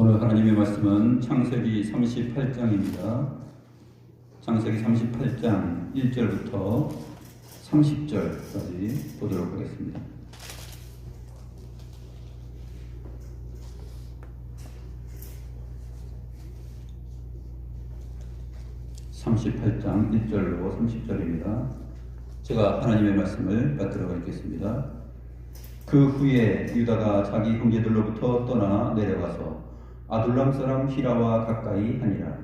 오늘 하나님의 말씀은 창세기 38장입니다. 창세기 38장 1절부터 30절까지 보도록 하겠습니다. (38장) 1절로 30절입니다. 제가 하나님의 말씀을 받들어 읽겠습니다. 그 후에 유다가 자기 형제들로부터 떠나 내려가서 아둘람 사람 히라와 가까이 하니라.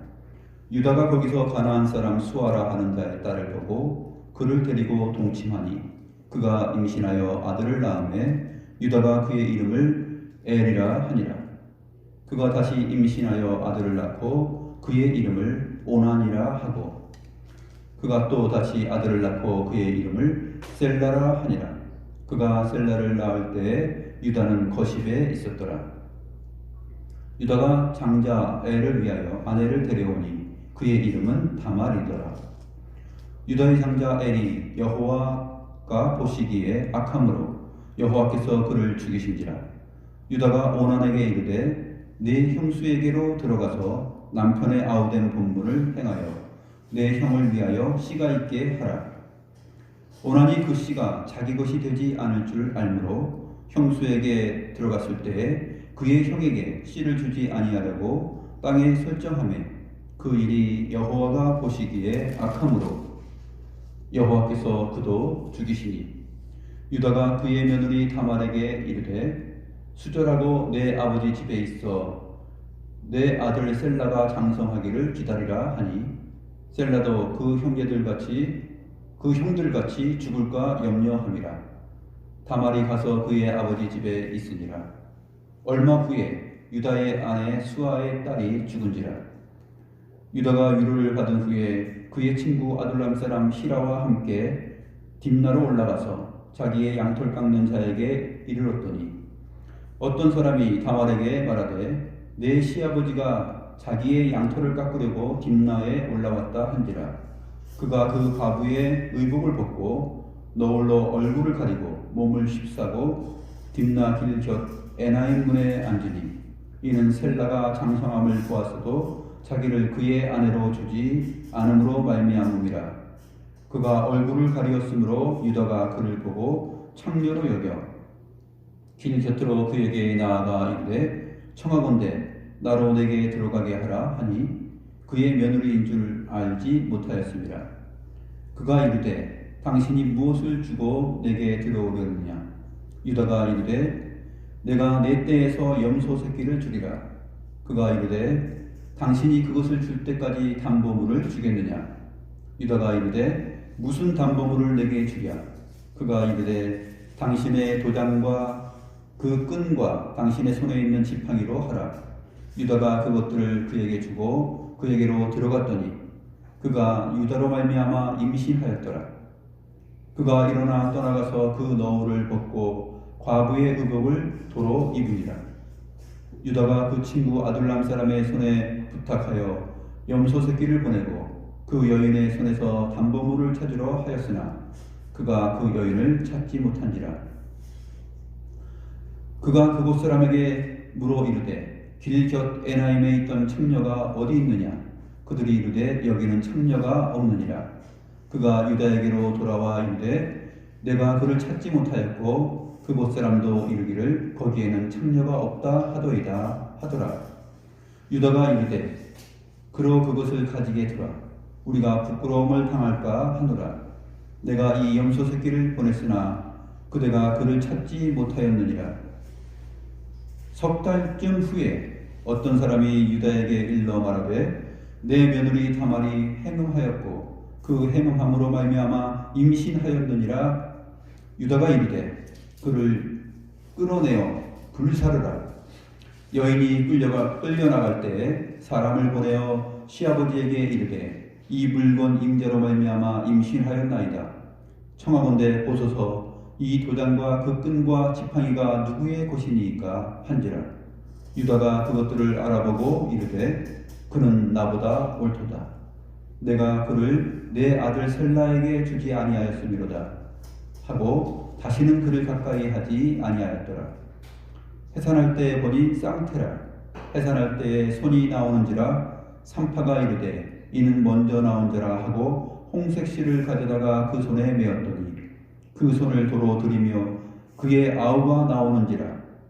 유다가 거기서 가나안 사람 수아라 하는 자의 딸을 보고 그를 데리고 동침하니 그가 임신하여 아들을 낳음에 유다가 그의 이름을 엘이라 하니라. 그가 다시 임신하여 아들을 낳고 그의 이름을 오난이라 하고 그가 또 다시 아들을 낳고 그의 이름을 셀라라 하니라. 그가 셀라를 낳을 때에 유다는 거십에 있었더라. 유다가 장자 엘을 위하여 아내를 데려오니 그의 이름은 다말이더라. 유다의 장자 엘이 여호와가 보시기에 악함으로 여호와께서 그를 죽이신지라. 유다가 오난에게 이르되 네 형수에게로 들어가서 남편의 아우된 본분을 행하여 내 형을 위하여 씨가 있게 하라. 오난이 그 씨가 자기 것이 되지 않을 줄 알므로 형수에게 들어갔을 때에 그의 형에게 씨를 주지 아니하려고 땅에 설정하매 그 일이 여호와가 보시기에 악함으로 여호와께서 그도 죽이시니 유다가 그의 며느리 다말에게 이르되 수절하고 내 아버지 집에 있어 내 아들 셀라가 장성하기를 기다리라 하니 셀라도 그 형들같이 죽을까 염려함이라. 다말이 가서 그의 아버지 집에 있으니라. 얼마 후에 유다의 아내 수아의 딸이 죽은지라. 유다가 위로를 받은 후에 그의 친구 아둘람 사람 히라와 함께 딥나로 올라가서 자기의 양털 깎는 자에게 이르렀더니 어떤 사람이 다말에게 말하되 내 시아버지가 자기의 양털을 깎으려고 딥나에 올라왔다 한지라. 그가 그 과부의 의복을 벗고 너울로 얼굴을 가리고 몸을 휩싸고 딥나 길 곁 에나임 문에 앉으니 이는 셀라가 장성함을 보았어도 자기를 그의 아내로 주지 않음으로 말미암음이라. 그가 얼굴을 가리었으므로 유다가 그를 보고 창녀로 여겨 길 곁으로 그에게 나아가 이르되 청하건대 나로 내게 들어가게 하라 하니 그의 며느리인 줄 알지 못하였습니다. 그가 이르되 당신이 무엇을 주고 내게 들어오려느냐. 유다가 이르되 내가 내 떼에서 염소 새끼를 주리라. 그가 이르되 당신이 그것을 줄 때까지 담보물을 주겠느냐. 유다가 이르되 무슨 담보물을 내게 주랴. 그가 이르되 당신의 도장과 그 끈과 당신의 손에 있는 지팡이로 하라. 유다가 그것들을 그에게 주고 그에게로 들어갔더니 그가 유다로 말미암아 임신하였더라. 그가 일어나 떠나가서 그 너울을 벗고 과부의 의복을 도로 입으니라. 유다가 그 친구 아둘람 사람의 손에 부탁하여 염소 새끼를 보내고 그 여인의 손에서 담보물을 찾으러 하였으나 그가 그 여인을 찾지 못한지라. 그가 그곳 사람에게 물어 이르되 길 곁 에나임에 있던 창녀가 어디 있느냐. 그들이 이르되 여기는 창녀가 없느니라. 그가 유다에게로 돌아와 이르되 내가 그를 찾지 못하였고 그곳 사람도 이르기를 거기에는 창녀가 없다 하도이다 하더라. 유다가 이르되 그러 그것을 가지게 두라. 우리가 부끄러움을 당할까 하노라. 내가 이 염소 새끼를 보냈으나 그대가 그를 찾지 못하였느니라. 석 달쯤 후에 어떤 사람이 유다에게 일러 말하되 내 며느리 다말이 행음하였고 그 행음함으로 말미암아 임신하였느니라. 유다가 이르되 그를 끌어내어 불사르라. 여인이 끌려나갈 때에 사람을 보내어 시아버지에게 이르되 이 물건 임대로 말미암아 임신하였나이다. 청하건대 보소서 이 도장과 그 끈과 지팡이가 누구의 것이니까 한지라. 유다가 그것들을 알아보고 이르되 그는 나보다 옳도다. 내가 그를 내 아들 셀라에게 주지 아니하였음이로다 하고 다시는 그를 가까이 하지 아니하였더라. 해산할 때 보니 쌍테라 해산할 때에 손이 나오는지라 산파가 이르되 이는 먼저 나온 자라 하고 홍색 실을 가져다가 그 손에 메었더니 그 손을 도로 들이며 그의 아우가 나오는지라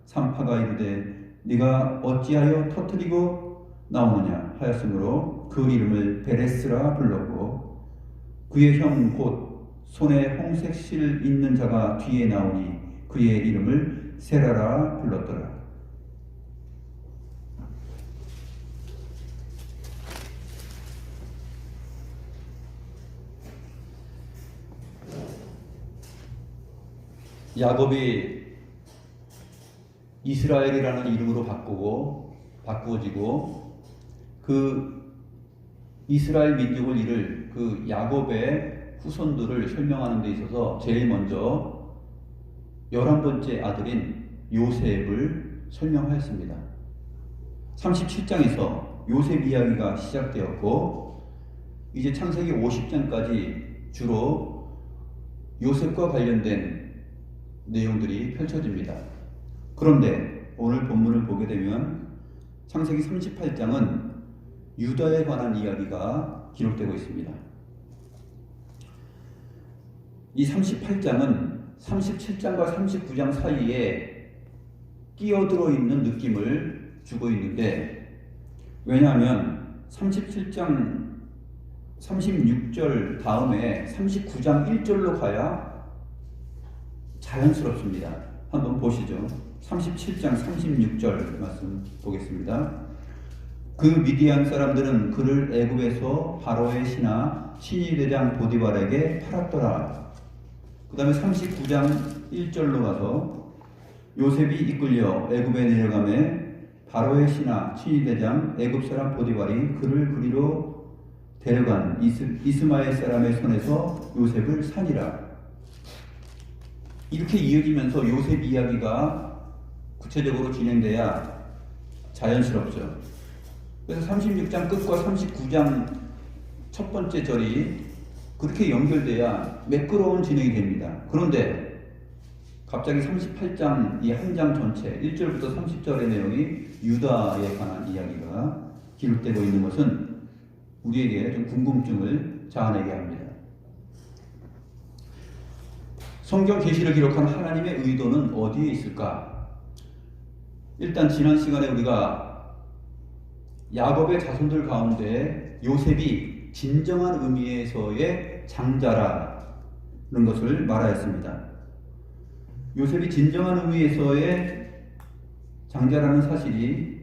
산파가 이르되 네가 어찌하여 터뜨리고 나오느냐 하였으므로 그 이름을 베레스라 불렀고 그의 형 곧 손에 홍색 실 있는 자가 뒤에 나오니 그의 이름을 세라라 불렀더라. 야곱이 이스라엘이라는 이름으로 바꾸어지고 그 이스라엘 민족을 이룰 그 야곱의 후손들을 설명하는 데 있어서 제일 먼저 11번째 아들인 요셉을 설명하였습니다. 37장에서 요셉 이야기가 시작되었고 이제 창세기 50장까지 주로 요셉과 관련된 내용들이 펼쳐집니다. 그런데 오늘 본문을 보게 되면 창세기 38장은 유다에 관한 이야기가 기록되고 있습니다. 이 38장은 37장과 39장 사이에 끼어들어 있는 느낌을 주고 있는데, 왜냐하면 37장 36절 다음에 39장 1절로 가야 자연스럽습니다. 한번 보시죠. 37장 36절 말씀 보겠습니다. 그 미디안 사람들은 그를 애굽에서 바로의 신하 신위대장 보디발에게 팔았더라. 그 다음에 39장 1절로 가서 요셉이 이끌려 애굽에 내려가매 바로의 신하 신위대장 애굽 사람 보디발이 그를 그리로 데려간 이스마엘 사람의 손에서 요셉을 산이라. 이렇게 이어지면서 요셉 이야기가 구체적으로 진행돼야 자연스럽죠. 그래서 36장 끝과 39장 첫 번째 절이 그렇게 연결돼야 매끄러운 진행이 됩니다. 그런데 갑자기 38장 이 한 장 전체 1절부터 30절의 내용이 유다에 관한 이야기가 기록되고 있는 것은 우리에게 좀 궁금증을 자아내게 합니다. 성경 계시를 기록한 하나님의 의도는 어디에 있을까? 일단 지난 시간에 우리가 야곱의 자손들 가운데 요셉이 진정한 의미에서의 장자라는 것을 말하였습니다. 요셉이 진정한 의미에서의 장자라는 사실이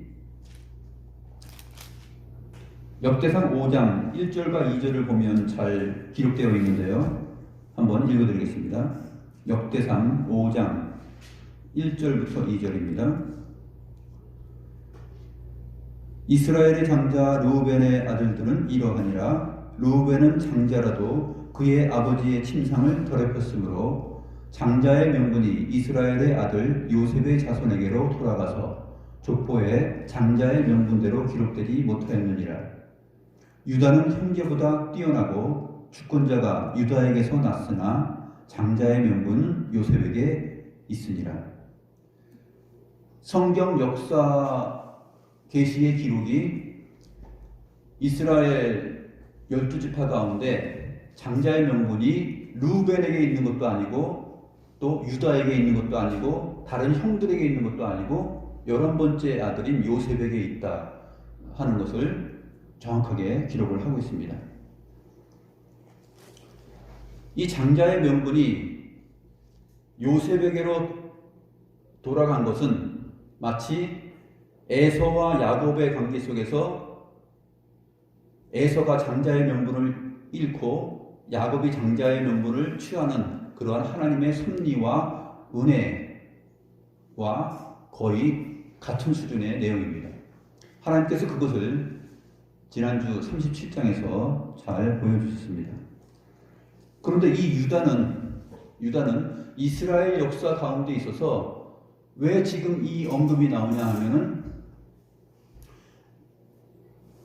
역대상 5장 1절과 2절을 보면 잘 기록되어 있는데요. 한번 읽어드리겠습니다. 역대상 5장 1절부터 2절입니다. 이스라엘의 장자 르우벤의 아들들은 이러하니라. 르우벤은 장자라도 그의 아버지의 침상을 더럽혔으므로 장자의 명분이 이스라엘의 아들 요셉의 자손에게로 돌아가서 족보에 장자의 명분대로 기록되지 못하였느니라. 유다는 형제보다 뛰어나고 주권자가 유다에게서 났으나 장자의 명분은 요셉에게 있으니라. 성경 역사 계시의 기록이 이스라엘 12지파 가운데 장자의 명분이 르우벤에게 있는 것도 아니고 또 유다에게 있는 것도 아니고 다른 형들에게 있는 것도 아니고 11번째 아들인 요셉에게 있다 하는 것을 정확하게 기록을 하고 있습니다. 이 장자의 명분이 요셉에게로 돌아간 것은 마치 에서와 야곱의 관계 속에서 에서가 장자의 명분을 잃고 야곱이 장자의 명분을 취하는 그러한 하나님의 섭리와 은혜와 거의 같은 수준의 내용입니다. 하나님께서 그것을 지난주 37장에서 잘 보여주셨습니다. 그런데 이 유다는 이스라엘 역사 가운데 있어서 왜 지금 이 언급이 나오냐 하면은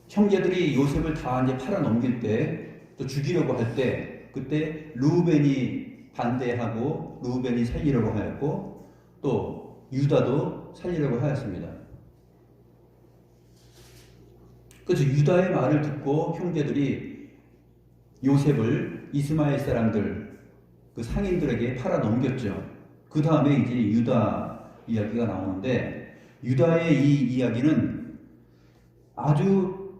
형제들이 요셉을 다 이제 팔아 넘길 때 또 죽이려고 할 때 그때 르우벤이 반대하고 르우벤이 살리려고 하였고 또 유다도 살리려고 하였습니다. 그래서 유다의 말을 듣고 형제들이 요셉을 이스마엘 사람들, 그 상인들에게 팔아 넘겼죠. 그 다음에 이제 유다 이야기가 나오는데, 유다의 이 이야기는 아주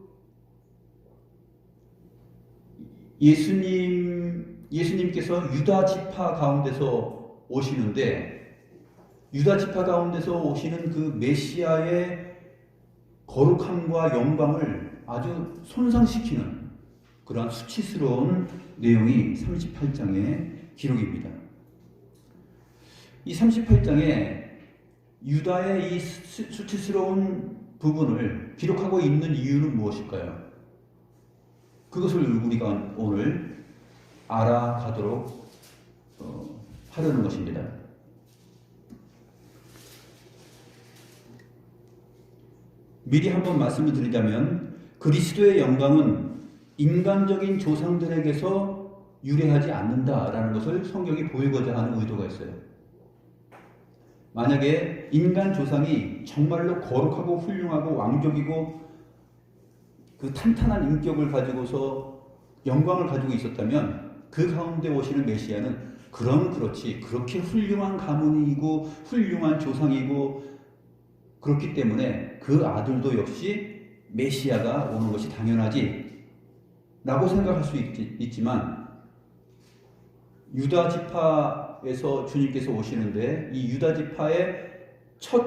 예수님께서 유다 지파 가운데서 오시는데, 유다 지파 가운데서 오시는 그 메시아의 거룩함과 영광을 아주 손상시키는 그러한 수치스러운 내용이 38장의 기록입니다. 이 38장에 유다의 이 수치스러운 부분을 기록하고 있는 이유는 무엇일까요? 그것을 우리가 오늘 알아가도록 하려는 것입니다. 미리 한번 말씀을 드리자면, 그리스도의 영광은 인간적인 조상들에게서 유래하지 않는다라는 것을 성경이 보이고자 하는 의도가 있어요. 만약에 인간 조상이 정말로 거룩하고 훌륭하고 왕족이고 그 탄탄한 인격을 가지고서 영광을 가지고 있었다면, 그 가운데 오시는 메시아는 그렇지, 그렇게 훌륭한 가문이고 훌륭한 조상이고 그렇기 때문에 그 아들도 역시 메시아가 오는 것이 당연하지 라고 생각할 수 있지만, 유다 지파에서 주님께서 오시는데, 이 유다 지파의 첫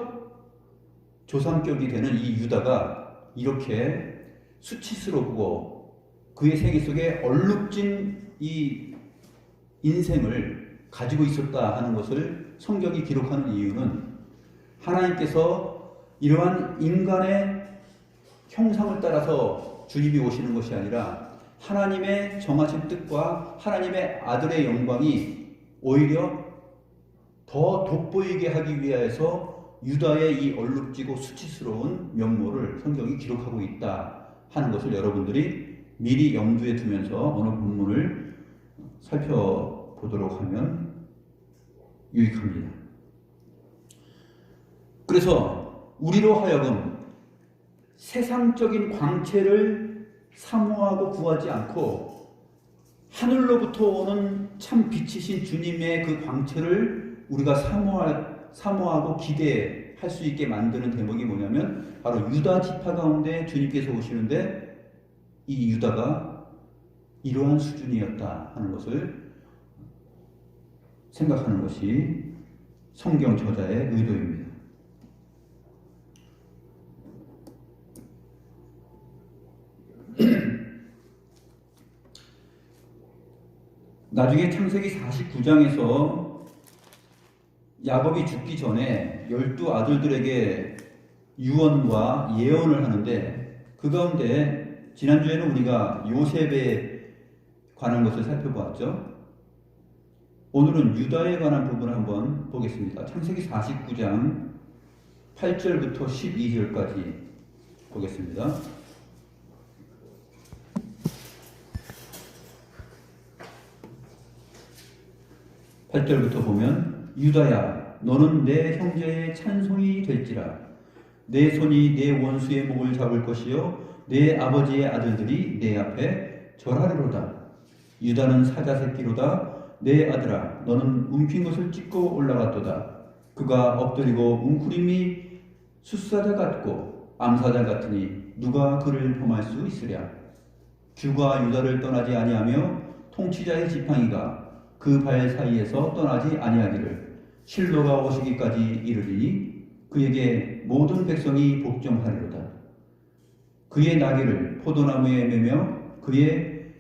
조상격이 되는 이 유다가 이렇게 수치스럽고 그의 생애 속에 얼룩진 이 인생을 가지고 있었다 하는 것을 성경이 기록하는 이유는, 하나님께서 이러한 인간의 형상을 따라서 주님이 오시는 것이 아니라 하나님의 정하신 뜻과 하나님의 아들의 영광이 오히려 더 돋보이게 하기 위하여서 유다의 이 얼룩지고 수치스러운 면모를 성경이 기록하고 있다 하는 것을 여러분들이 미리 염두에 두면서 오늘 본문을 살펴보도록 하면 유익합니다. 그래서 우리로 하여금 세상적인 광채를 사모하고 구하지 않고 하늘로부터 오는 참 빛이신 주님의 그 광채를 우리가 사모하고 기대할 수 있게 만드는 대목이 뭐냐면, 바로 유다 지파 가운데 주님께서 오시는데 이 유다가 이러한 수준이었다 하는 것을 생각하는 것이 성경 저자의 의도입니다. 나중에 창세기 49장에서 야곱이 죽기 전에 12 아들들에게 유언과 예언을 하는데, 그 가운데 지난주에는 우리가 요셉에 관한 것을 살펴보았죠. 오늘은 유다에 관한 부분을 한번 보겠습니다. 창세기 49장 8절부터 12절까지 보겠습니다. 8절부터 보면, 유다야, 너는 내 형제의 찬송이 될지라. 내 손이 내 원수의 목을 잡을 것이요 내 아버지의 아들들이 내 앞에 절하리로다. 유다는 사자 새끼로다. 내 아들아, 너는 움킨 것을 찢고 올라갔도다. 그가 엎드리고 웅크림이 숫사자 같고 암사자 같으니 누가 그를 범할 수 있으랴. 주가 유다를 떠나지 아니하며 통치자의 지팡이가 그 발 사이에서 떠나지 아니하기를 실로가 오시기까지 이르리니 그에게 모든 백성이 복종하리로다. 그의 나귀를 포도나무에 매며 그의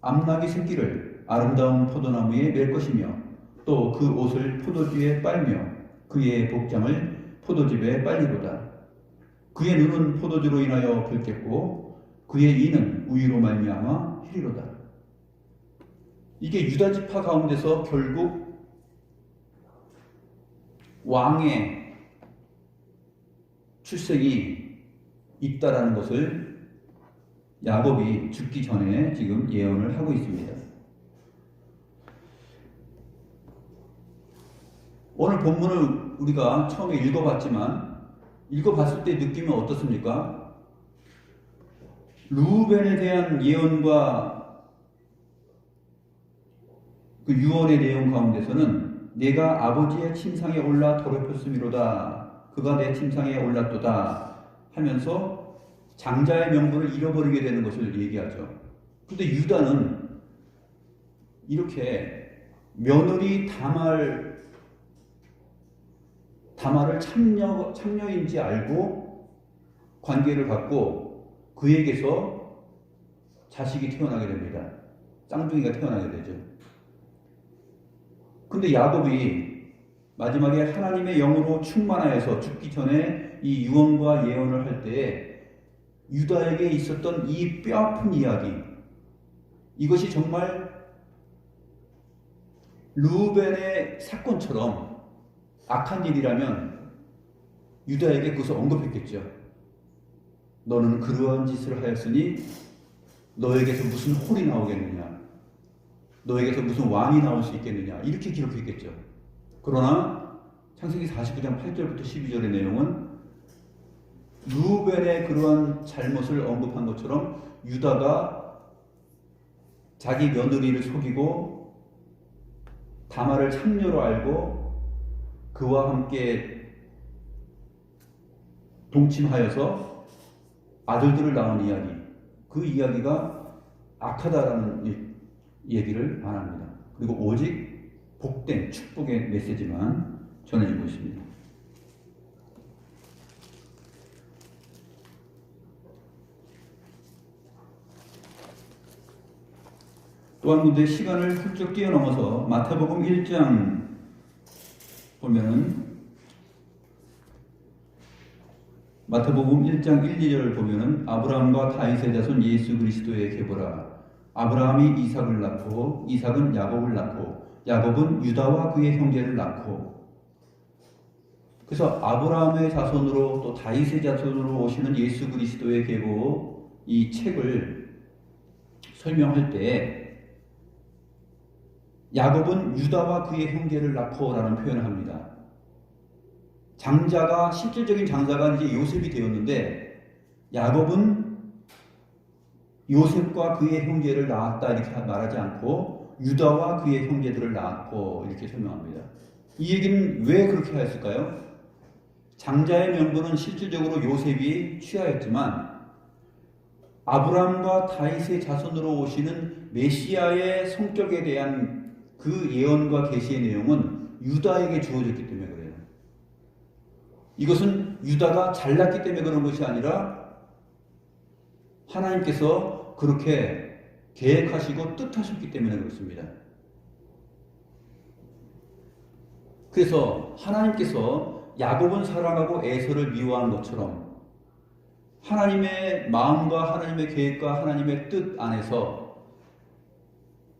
암나귀 새끼를 아름다운 포도나무에 맬 것이며, 또 그 옷을 포도주에 빨며 그의 복장을 포도즙에 빨리로다. 그의 눈은 포도주로 인하여 붉겠고 그의 이는 우유로 말미암아 희리로다. 이게 유다 지파 가운데서 결국 왕의 출생이 있다라는 것을 야곱이 죽기 전에 지금 예언을 하고 있습니다. 오늘 본문을 우리가 처음에 읽어봤지만, 읽어봤을 때 느낌은 어떻습니까? 르우벤에 대한 예언과 그 유언의 내용 가운데서는 내가 아버지의 침상에 올라 더럽혔음이로다. 그가 내 침상에 올랐도다 하면서 장자의 명분을 잃어버리게 되는 것을 얘기하죠. 그런데 유다는 이렇게 며느리 다말을 참녀인지 알고 관계를 갖고 그에게서 자식이 태어나게 됩니다. 쌍둥이가 태어나게 되죠. 근데 야곱이 마지막에 하나님의 영으로 충만하여서 죽기 전에 이 유언과 예언을 할 때에 유다에게 있었던 이 뼈아픈 이야기, 이것이 정말 르우벤의 사건처럼 악한 일이라면 유다에게 그것을 언급했겠죠. 너는 그러한 짓을 하였으니 너에게서 무슨 홀이 나오겠느냐, 너에게서 무슨 왕이 나올 수 있겠느냐, 이렇게 기록했겠죠. 그러나 창세기 49장 8절부터 12절의 내용은 르우벤의 그러한 잘못을 언급한 것처럼 유다가 자기 며느리를 속이고 다말을 참녀로 알고 그와 함께 동침하여서 아들들을 낳은 이야기, 그 이야기가 악하다라는 얘기를 안 합니다. 그리고 오직 복된 축복의 메시지만 전해지고 있습니다. 또 한 군데 시간을 훌쩍 뛰어넘어서 마태복음 1장 보면은 마태복음 1장 1, 2절을 보면은 아브라함과 다윗의 자손 예수 그리스도의 계보라. 아브라함이 이삭을 낳고 이삭은 야곱을 낳고 야곱은 유다와 그의 형제를 낳고. 그래서 아브라함의 자손으로 또 다윗의 자손으로 오시는 예수 그리스도의 계보, 이 책을 설명할 때 야곱은 유다와 그의 형제를 낳고라는 표현을 합니다. 장자가, 실질적인 장자가 이제 요셉이 되었는데 야곱은 요셉과 그의 형제를 낳았다 이렇게 말하지 않고 유다와 그의 형제들을 낳았고 이렇게 설명합니다. 이 얘기는 왜 그렇게 하였을까요? 장자의 명분은 실질적으로 요셉이 취하였지만 아브라함과 다윗의 자손으로 오시는 메시아의 성격에 대한 그 예언과 계시의 내용은 유다에게 주어졌기 때문에 그래요. 이것은 유다가 잘났기 때문에 그런 것이 아니라 하나님께서 그렇게 계획하시고 뜻하셨기 때문에 그렇습니다. 그래서 하나님께서 야곱은 사랑하고 에서를 미워한 것처럼 하나님의 마음과 하나님의 계획과 하나님의 뜻 안에서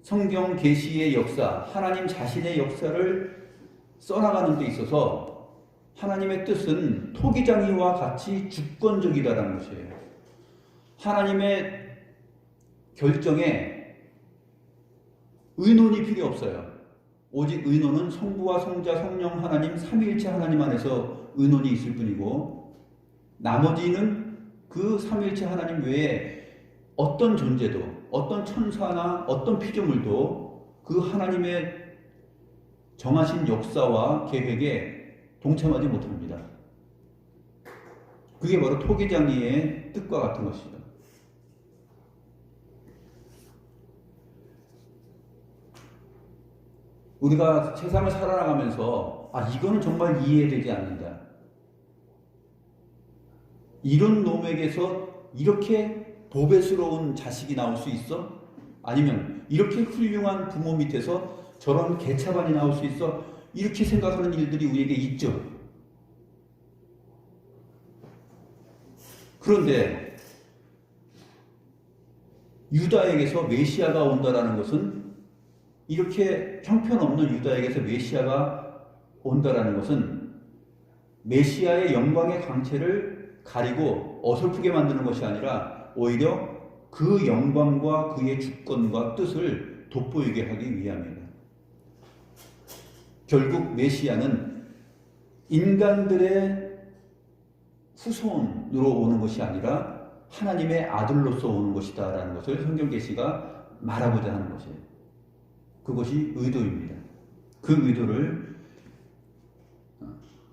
성경 계시의 역사, 하나님 자신의 역사를 써나가는 데 있어서 하나님의 뜻은 토기장이와 같이 주권적이다라는 것이에요. 하나님의 결정에 의논이 필요 없어요. 오직 의논은 성부와 성자, 성령 하나님, 삼위일체 하나님 안에서 의논이 있을 뿐이고 나머지는 그 삼위일체 하나님 외에 어떤 존재도, 어떤 천사나 어떤 피조물도 그 하나님의 정하신 역사와 계획에 동참하지 못합니다. 그게 바로 토기장이의 뜻과 같은 것이다. 우리가 세상을 살아나가면서 이거는 정말 이해되지 않는다. 이런 놈에게서 이렇게 보배스러운 자식이 나올 수 있어? 아니면 이렇게 훌륭한 부모 밑에서 저런 개차반이 나올 수 있어? 이렇게 생각하는 일들이 우리에게 있죠. 그런데 유다에게서 메시아가 온다라는 것은, 이렇게 형편없는 유다에게서 메시아가 온다라는 것은 메시아의 영광의 강체를 가리고 어설프게 만드는 것이 아니라 오히려 그 영광과 그의 주권과 뜻을 돋보이게 하기 위함이다. 결국 메시아는 인간들의 후손으로 오는 것이 아니라 하나님의 아들로서 오는 것이다라는 것을 성경 계시가 말하고자 하는 것이에요. 그것이 의도입니다. 그 의도를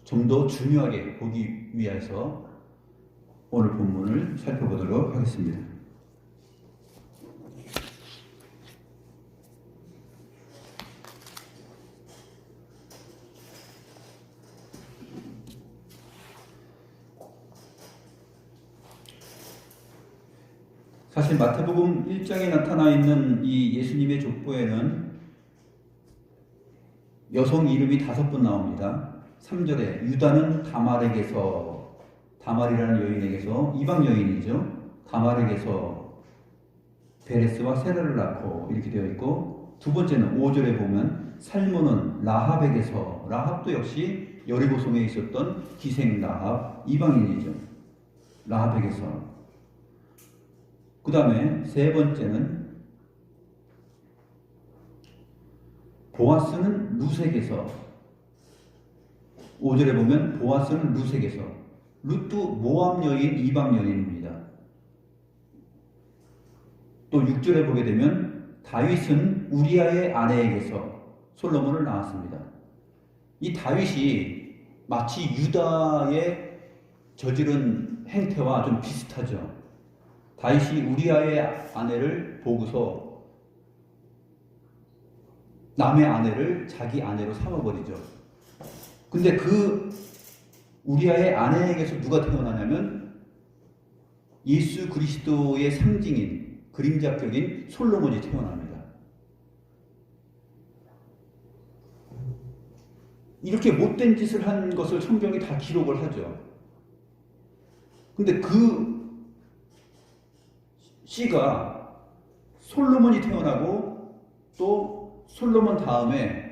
좀 더 중요하게 보기 위해서 오늘 본문을 살펴보도록 하겠습니다. 사실 마태복음 1장에 나타나 있는 이 예수님의 족보에는 여성 이름이 5번 나옵니다. 3절에 유다는 다말에게서, 다말이라는 여인에게서, 이방 여인이죠. 다말에게서 베레스와 세라를 낳고 이렇게 되어 있고, 두 번째는 5절에 보면 살몬은 라합에게서, 라합도 역시 여리고성에 있었던 기생 라합, 이방인이죠. 라합에게서. 그 다음에 세 번째는 보아스는 루색에서, 5절에 보면 보아스는 루색에서, 룻도 모압 여인, 이방 여인입니다. 또 6절에 보게 되면 다윗은 우리아의 아내에게서 솔로몬을 낳았습니다. 이 다윗이 마치 유다의 저지른 행태와 좀 비슷하죠. 다윗이 우리아의 아내를 보고서 남의 아내를 자기 아내로 삼아버리죠. 근데 그 우리아의 아내에게서 누가 태어나냐면 예수 그리스도의 상징인, 그림자격인 솔로몬이 태어납니다. 이렇게 못된 짓을 한 것을 성경이 다 기록을 하죠. 근데 그 씨가 솔로몬이 태어나고 또 솔로몬 다음에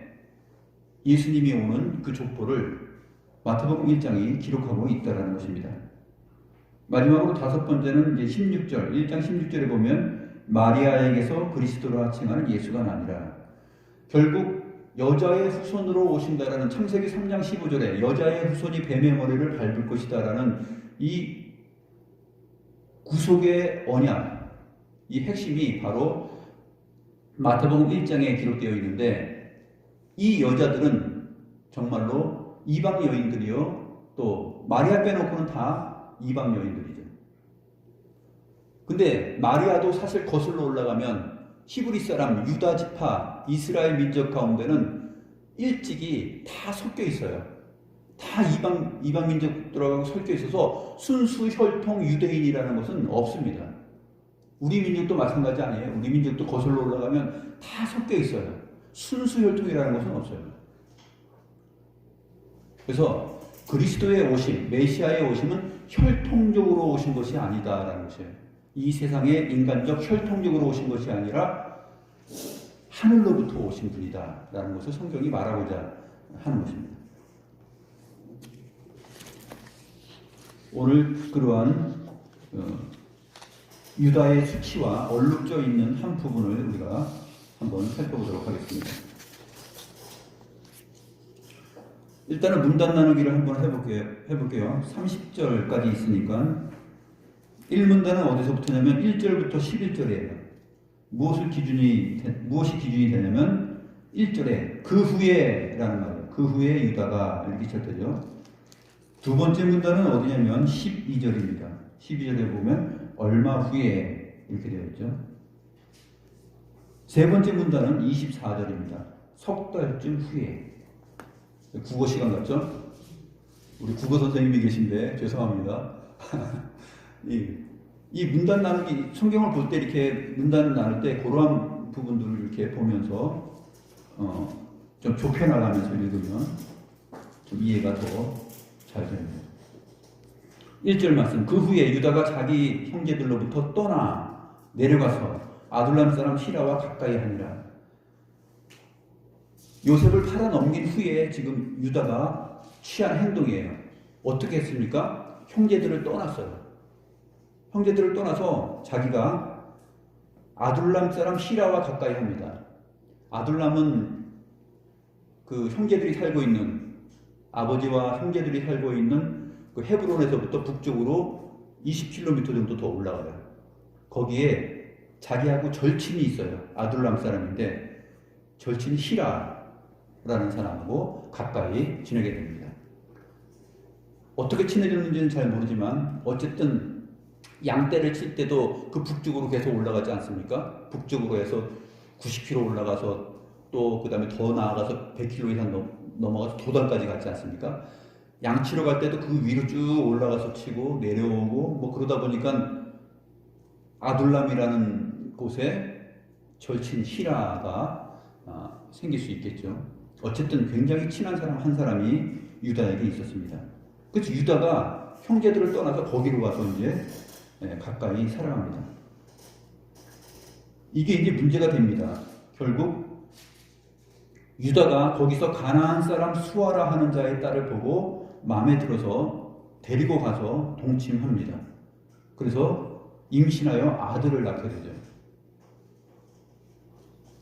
예수님이 오는 그 족보를 마태복음 1장이 기록하고 있다는 것입니다. 마지막으로 5번째는 이제 16절, 1장 16절에 보면 마리아에게서 그리스도라 칭하는 예수가 나니라. 결국 여자의 후손으로 오신다라는 창세기 3장 15절에 여자의 후손이 뱀의 머리를 밟을 것이다라는 이 구속의 언약, 이 핵심이 바로 마태복음 1장에 기록되어 있는데, 이 여자들은 정말로 이방 여인들이요, 또 마리아 빼놓고는 다 이방 여인들이죠. 근데 마리아도 사실 거슬러 올라가면 히브리 사람, 유다 지파, 이스라엘 민족 가운데는 일찍이 다 섞여 있어요. 다 이방 민족들하고 섞여 있어서 순수 혈통 유대인이라는 것은 없습니다. 우리 민족도 마찬가지 아니에요. 우리 민족도 거슬러 올라가면 다 섞여 있어요. 순수 혈통이라는 것은 없어요. 그래서 그리스도의 오심, 메시아의 오심은 혈통적으로 오신 것이 아니다라는 것이에요. 이 세상에 인간적 혈통적으로 오신 것이 아니라 하늘로부터 오신 분이다라는 것을 성경이 말하고자 하는 것입니다. 오늘 그러한 유다의 수치와 얼룩져 있는 한 부분을 우리가 한번 살펴보도록 하겠습니다. 일단은 문단 나누기를 한번 해볼게요. 30절까지 있으니까 1문단은 어디서부터냐면 1절부터 11절이에요. 무엇이 기준이 되냐면 1절에 그 후에 라는 말이에요. 그 후에 유다가 이렇게 시작되죠. 두 번째 문단은 어디냐면 12절입니다. 12절에 보면 얼마 후에 이렇게 되어 있죠. 세 번째 문단은 24절입니다. 석 달쯤 후에. 국어 시간 같죠? 우리 국어 선생님이 계신데 죄송합니다. 이 문단 나누기, 성경을 볼 때 이렇게 문단 나눌 때 그러한 부분들을 이렇게 보면서 좀 좁혀나가면서 읽으면 좀 이해가 더 잘 됩니다. 1절 말씀. 그 후에 유다가 자기 형제들로부터 떠나 내려가서 아둘람 사람 히라와 가까이 하니라. 요셉을 팔아 넘긴 후에 지금 유다가 취한 행동이에요. 어떻게 했습니까? 형제들을 떠났어요. 형제들을 떠나서 자기가 아둘람 사람 히라와 가까이 합니다. 아둘람은 그 형제들이 살고 있는, 아버지와 형제들이 살고 있는 그 헤브론에서부터 북쪽으로 20km 정도 더 올라가요. 거기에 자기하고 절친이 있어요. 아둘람 사람인데 절친이 히라라는 사람하고 가까이 지내게 됩니다. 어떻게 친해졌는지는 잘 모르지만 어쨌든 양떼를 칠 때도 그 북쪽으로 계속 올라가지 않습니까? 북쪽으로 해서 90km 올라가서 또 그 다음에 더 나아가서 100km 이상 넘어가서 도단까지 갔지 않습니까? 양치러 갈 때도 그 위로 쭉 올라가서 치고 내려오고 뭐 그러다 보니까 아둘람이라는 곳에 절친 히라가 생길 수 있겠죠. 어쨌든 굉장히 친한 사람 한 사람이 유다에게 있었습니다. 그래서 유다가 형제들을 떠나서 거기로 가서 이제 가까이 살아갑니다. 이게 이제 문제가 됩니다. 결국 유다가 거기서 가나안 사람 수아라 하는 자의 딸을 보고 마음에 들어서 데리고 가서 동침합니다. 그래서 임신하여 아들을 낳게 되죠.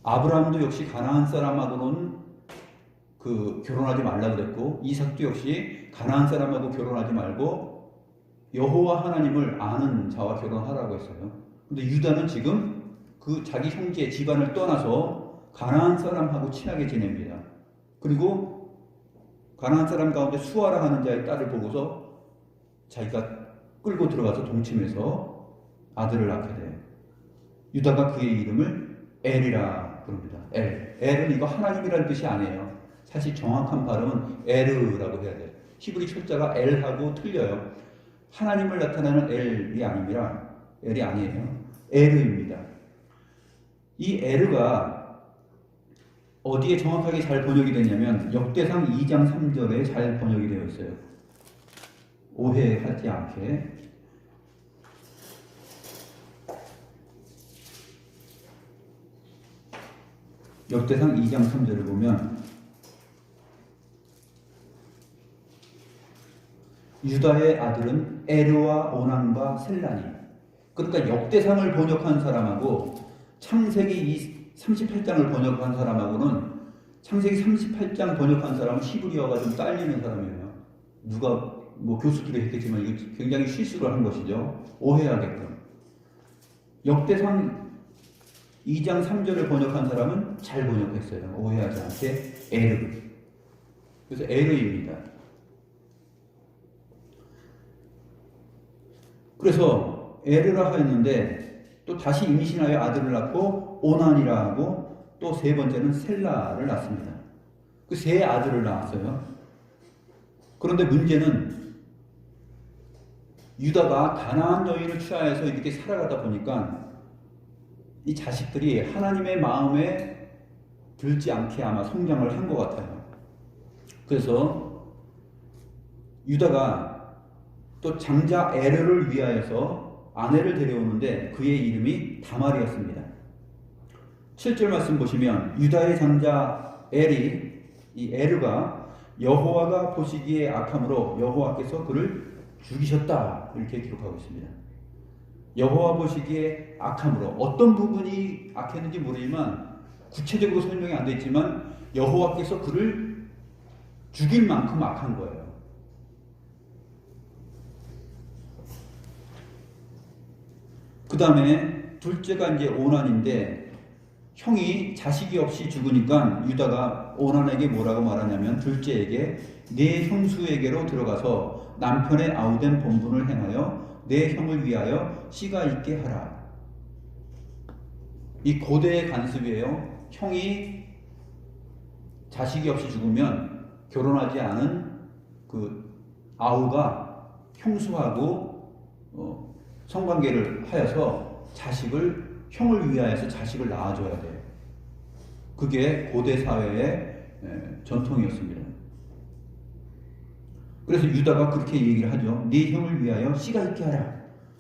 아브라함도 역시 가나안 사람하고는 결혼하지 말라 그랬고, 이삭도 역시 가나안 사람하고 결혼하지 말고 여호와 하나님을 아는 자와 결혼하라고 했어요. 근데 유다는 지금 그 자기 형제 집안을 떠나서 가나안 사람하고 친하게 지냅니다. 그리고 가나안 사람 가운데 수아라 하는 자의 딸을 보고서 자기가 끌고 들어가서 동침해서 아들을 낳게 돼요. 유다가 그의 이름을 엘이라 부릅니다. 엘은 이거 하나님이라는 뜻이 아니에요. 사실 정확한 발음은 에르라고 해야 돼요. 히브리 철자가 엘하고 틀려요. 하나님을 나타내는 엘이 아니에요. 에르입니다. 이 에르가 어디에 정확하게 잘 번역이 되냐면 역대상 2장 3절에 잘 번역이 되어 있어요. 오해하지 않게. 역대상 2장 3절을 보면 유다의 아들은 에르와 오난과 셀라니. 그러니까 역대상을 번역한 사람하고 창세기 38장을 번역한 사람하고는, 창세기 38장 번역한 사람은 히브리어가 좀 딸리는 사람이에요. 누가 뭐 교수들이 했겠지만 이거 굉장히 실수를 한 것이죠. 오해하게끔. 역대상 2장 3절을 번역한 사람은 잘 번역했어요. 오해하지 않게 에르. 그래서 에르입니다. 그래서 에르라 하였는데 또 다시 임신하여 아들을 낳고 오난이라 하고 또 세 번째는 셀라를 낳습니다. 그 세 아들을 낳았어요. 그런데 문제는 유다가 가나안 여인을 취하여서 이렇게 살아가다 보니까 이 자식들이 하나님의 마음에 들지 않게 아마 성장을 한 것 같아요. 그래서 유다가 또 장자 에르를 위하여서 아내를 데려오는데 그의 이름이 다말이었습니다. 7절 말씀 보시면 유다의 장자 이 에르가 여호와가 보시기에 악함으로 여호와께서 그를 죽이셨다, 이렇게 기록하고 있습니다. 여호와 보시기에 악함으로, 어떤 부분이 악했는지 모르지만 구체적으로 설명이 안 되어 있지만 여호와께서 그를 죽일 만큼 악한 거예요. 그 다음에 둘째가 이제 오난인데, 형이 자식이 없이 죽으니까 유다가 오난에게 뭐라고 말하냐면, 둘째에게 내 형수에게로 들어가서 남편의 아우된 본분을 행하여 내 형을 위하여 씨가 있게 하라. 이 고대의 관습이에요. 형이 자식이 없이 죽으면 결혼하지 않은 그 아우가 형수하고 성관계를 하여서 형을 위하여서 자식을 낳아줘야 돼요. 그게 고대 사회의 전통이었습니다. 그래서 유다가 그렇게 얘기를 하죠. 네 형을 위하여 씨가 있게 하라.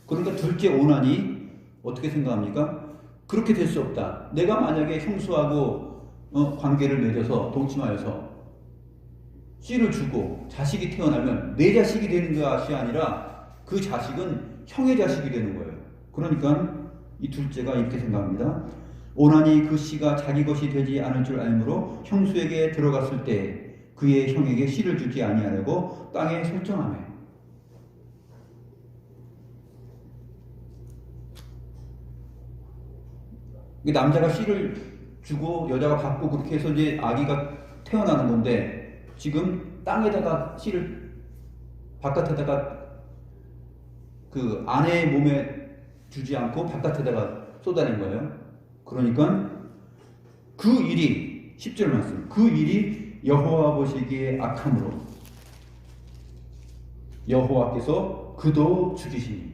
그러니까 둘째 오난이 어떻게 생각합니까? 그렇게 될 수 없다. 내가 만약에 형수하고 관계를 맺어서 동침하여서 씨를 주고 자식이 태어나면 내 자식이 되는 것이 아니라 그 자식은 형의 자식이 되는 거예요. 그러니까 이 둘째가 이렇게 생각합니다. 오난이 그 씨가 자기 것이 되지 않을 줄 알므로 형수에게 들어갔을 때 그의 형에게 씨를 주지 아니하려고 땅에 설정하며. 남자가 씨를 주고 여자가 받고 그렇게 해서 이제 아기가 태어나는 건데, 지금 땅에다가 씨를 바깥에다가 그 아내의 몸에 주지 않고 바깥에다가 쏟아낸 거예요. 그러니까 그 일이 10절 말씀, 그 일이 여호와 보시기에 악함으로 여호와께서 그도 죽이시니.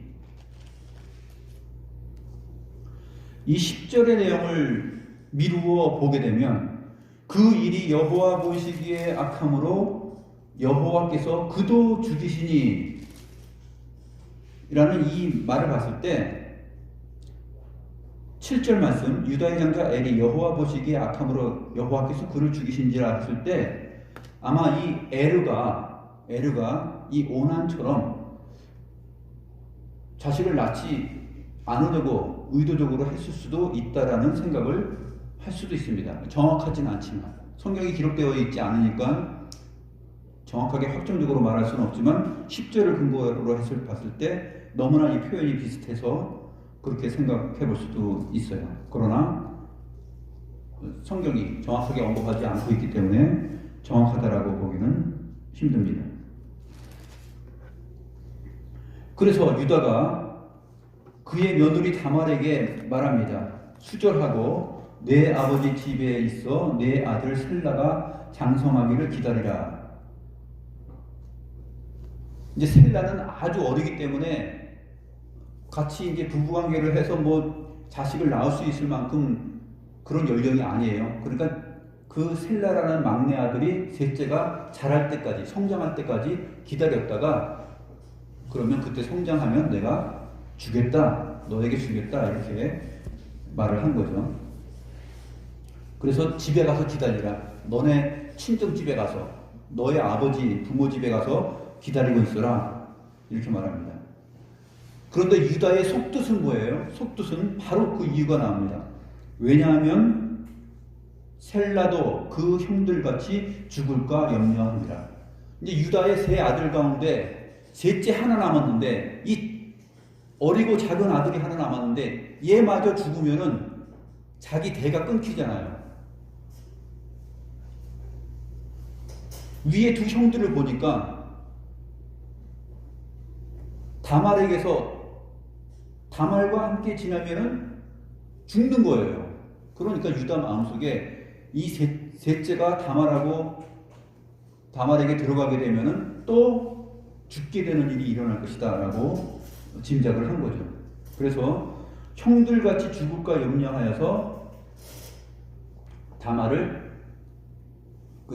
이 10절의 내용을 미루어 보게 되면 그 일이 여호와 보시기에 악함으로 여호와께서 그도 죽이시니 라는 이 말을 봤을 때 7절 말씀, 유다의 장자 엘이 여호와 보시기에 악함으로 여호와께서 그를 죽이신지라 했을 때 아마 이 에르가 이 오난처럼 자식을 낳지 않으려고 의도적으로 했을 수도 있다라는 생각을 할 수도 있습니다. 정확하진 않지만 성경이 기록되어 있지 않으니까 정확하게 확정적으로 말할 수는 없지만 10절을 근거로 봤을 때 너무나 이 표현이 비슷해서 그렇게 생각해 볼 수도 있어요. 그러나 성경이 정확하게 언급하지 않고 있기 때문에 정확하다라고 보기는 힘듭니다. 그래서 유다가 그의 며느리 다말에게 말합니다. 수절하고 내 아버지 집에 있어 내 아들 셀라가 장성하기를 기다리라. 이제 셀라는 아주 어리기 때문에 같이 이제 부부관계를 해서 뭐 자식을 낳을 수 있을 만큼 그런 연령이 아니에요. 그러니까 그 셀라라는 막내 아들이 셋째가 자랄 때까지, 성장할 때까지 기다렸다가 그러면 그때 성장하면 내가 주겠다, 너에게 주겠다 이렇게 말을 한 거죠. 그래서 집에 가서 기다리라. 너네 친정 집에 가서, 너의 아버지 부모 집에 가서 기다리고 있어라 이렇게 말합니다. 그런데 유다의 속뜻은 뭐예요? 속뜻은 바로 그 이유가 나옵니다. 왜냐하면 셀라도 그 형들같이 죽을까 염려합니다. 이제 유다의 세 아들 가운데 셋째 하나 남았는데, 이 어리고 작은 아들이 하나 남았는데 얘마저 죽으면은 자기 대가 끊기잖아요. 위에 두 형들을 보니까 다말과 함께 지나면은 죽는 거예요. 그러니까 유다 마음속에 이 셋째가 다말에게 들어가게 되면은 또 죽게 되는 일이 일어날 것이다 라고 짐작을 한 거죠. 그래서 형들같이 죽을까 염려하여서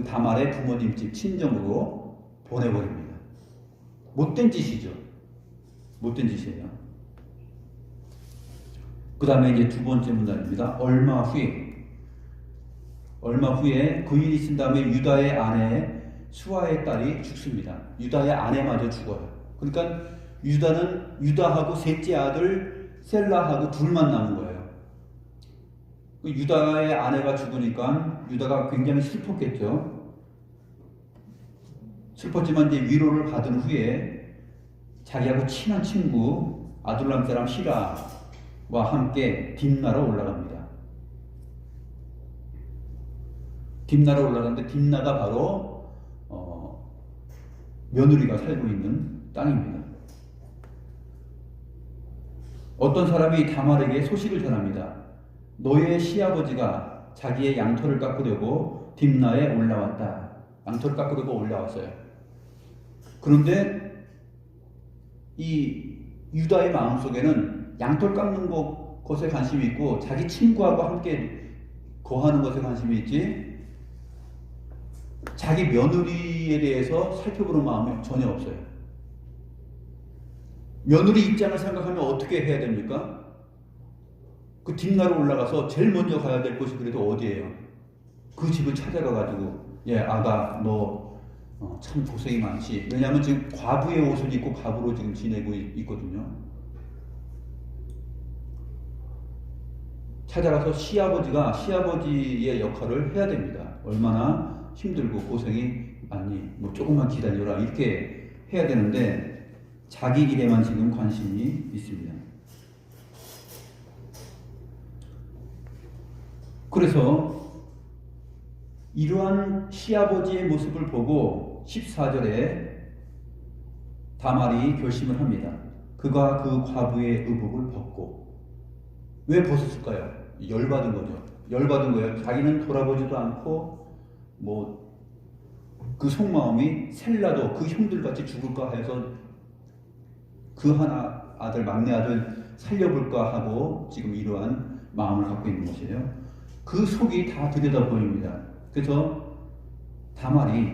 다말의 부모님 집 친정으로 보내버립니다. 못된 짓이죠. 못된 짓이에요. 그 다음에 이제 두 번째 문단입니다. 얼마 후에 그 일이 있은 다음에 유다의 아내 수아의 딸이 죽습니다. 유다의 아내마저 죽어요. 그러니까 유다하고 셋째 아들 셀라하고 둘만 남은 거예요. 유다의 아내가 죽으니까 유다가 굉장히 슬펐겠죠. 슬펐지만 이제 위로를 받은 후에 자기하고 친한 친구 아둘람 사람 히라와 함께 딥나로 올라갑니다. 딥나로 올라가는데 딥나가 바로 며느리가 살고 있는 땅입니다. 어떤 사람이 다말에게 소식을 전합니다. 너의 시아버지가 자기의 양털을 깎으려고 딥나에 올라왔다. 양털을 깎으려고 올라왔어요. 그런데 이 유다의 마음속에는 양털 깎는 것에 관심이 있고 자기 친구하고 함께 거하는 것에 관심이 있지 자기 며느리에 대해서 살펴보는 마음이 전혀 없어요. 며느리 입장을 생각하면 어떻게 해야 됩니까? 그 뒷나로 올라가서 제일 먼저 가야 될 곳이 그래도 어디예요? 그 집을 찾아가가지고 아가 너 참 고생이 많지. 왜냐하면 지금 과부의 옷을 입고 과부로 지금 지내고 있거든요. 찾아가서 시아버지의 역할을 해야 됩니다. 얼마나 힘들고 고생이 많니? 뭐 조금만 기다려라 이렇게 해야 되는데 자기 일에만 지금 관심이 있습니다. 그래서 이러한 시아버지의 모습을 보고 14절에 다말이 결심을 합니다. 그가 그 과부의 의복을 벗고. 왜 벗었을까요? 열받은 거죠. 열받은 거예요. 자기는 돌아보지도 않고 그 속마음이 셀라도 그 형들같이 죽을까 해서 그 하나 아들, 막내 아들 살려볼까 하고 지금 이러한 마음을 갖고 있는 것이에요. 그 속이 다 들여다 보입니다. 그래서 다말이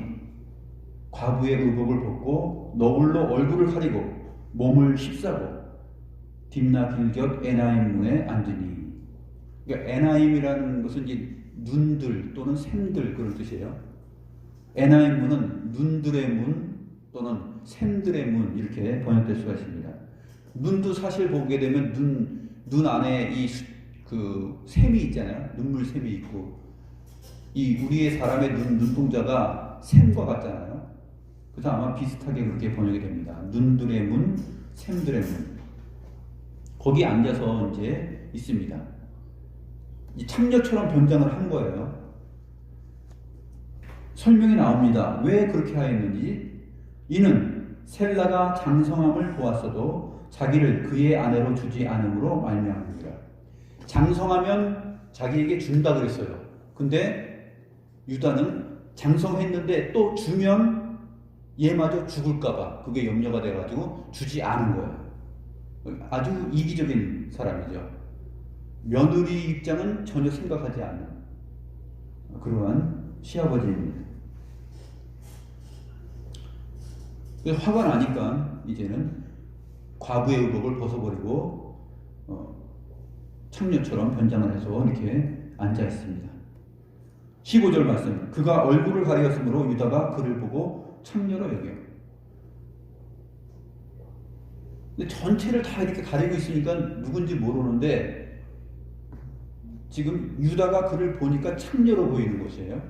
과부의 의복을 벗고 너울로 얼굴을 가리고 몸을 휩싸고 딥나 길곁 에나임 문에 앉으니. 그러니까 에나임이라는 것은 이제 눈들 또는 샘들 그런 뜻이에요. 에나임 문은 눈들의 문 또는 샘들의 문 이렇게 번역될 수가 있습니다. 눈도 사실 보게 되면 눈 안에 그 샘이 있잖아요. 눈물 샘이 있고 이 우리의 사람의 눈동자가 샘과 같잖아요. 그래서 아마 비슷하게 그렇게 번역이 됩니다. 눈들의 문, 샘들의 문. 거기 앉아서 이제 있습니다. 이 창녀처럼 변장을 한 거예요. 설명이 나옵니다. 왜 그렇게 하였는지. 이는 셀라가 장성함을 보았어도 자기를 그의 아내로 주지 않음으로 말미암으리라. 장성하면 자기에게 준다 그랬어요. 근데 유다는 장성했는데 또 주면 얘마저 죽을까봐 그게 염려가 돼가지고 주지 않은 거예요. 아주 이기적인 사람이죠. 며느리 입장은 전혀 생각하지 않는 그러한 시아버지입니다. 그래서 화가 나니까 이제는 과부의 의복을 벗어버리고 창녀처럼 변장을 해서 이렇게 앉아 있습니다. 15절 말씀. 그가 얼굴을 가리었으므로 유다가 그를 보고 창녀로 여겨. 근데 전체를 다 이렇게 가리고 있으니까 누군지 모르는데 지금 유다가 그를 보니까 창녀로 보이는 것이에요.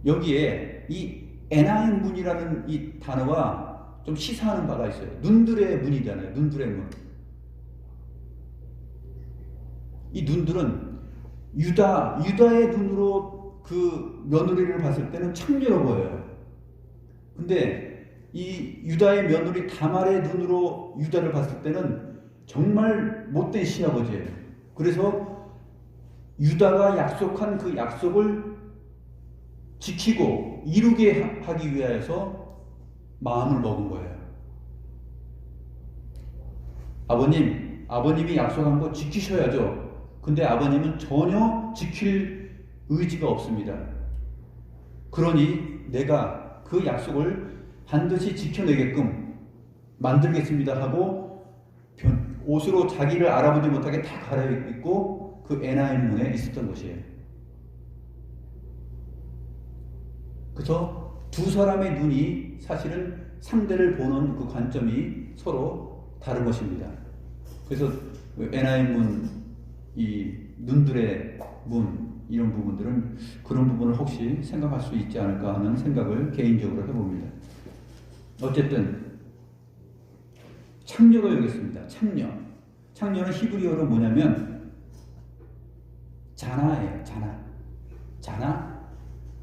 여기에 이 에나임 문이라는 이 단어가 좀 시사하는 바가 있어요. 눈들의 문이잖아요. 눈들의 문. 이 눈들은 유다의 눈으로 그 며느리를 봤을 때는 창녀로 보여요. 근데 이 유다의 며느리 다말의 눈으로 유다를 봤을 때는 정말 못된 시아버지예요. 그래서 유다가 약속한 그 약속을 지키고 이루게 하기 위하여서 마음을 먹은 거예요. 아버님이 약속한 거 지키셔야죠. 근데 아버님은 전혀 지킬 의지가 없습니다. 그러니 내가 그 약속을 반드시 지켜내게끔 만들겠습니다 하고 옷으로 자기를 알아보지 못하게 다 갈아입고 그 에나임 문에 있었던 것이에요. 그래서 두 사람의 눈이 사실은 상대를 보는 그 관점이 서로 다른 것입니다. 그래서 에나임 문, 이 눈들의 문 이런 부분들은 그런 부분을 혹시 생각할 수 있지 않을까 하는 생각을 개인적으로 해봅니다. 어쨌든 창녀로 여겼습니다. 창녀는 히브리어로 뭐냐면 자나예요. 자나.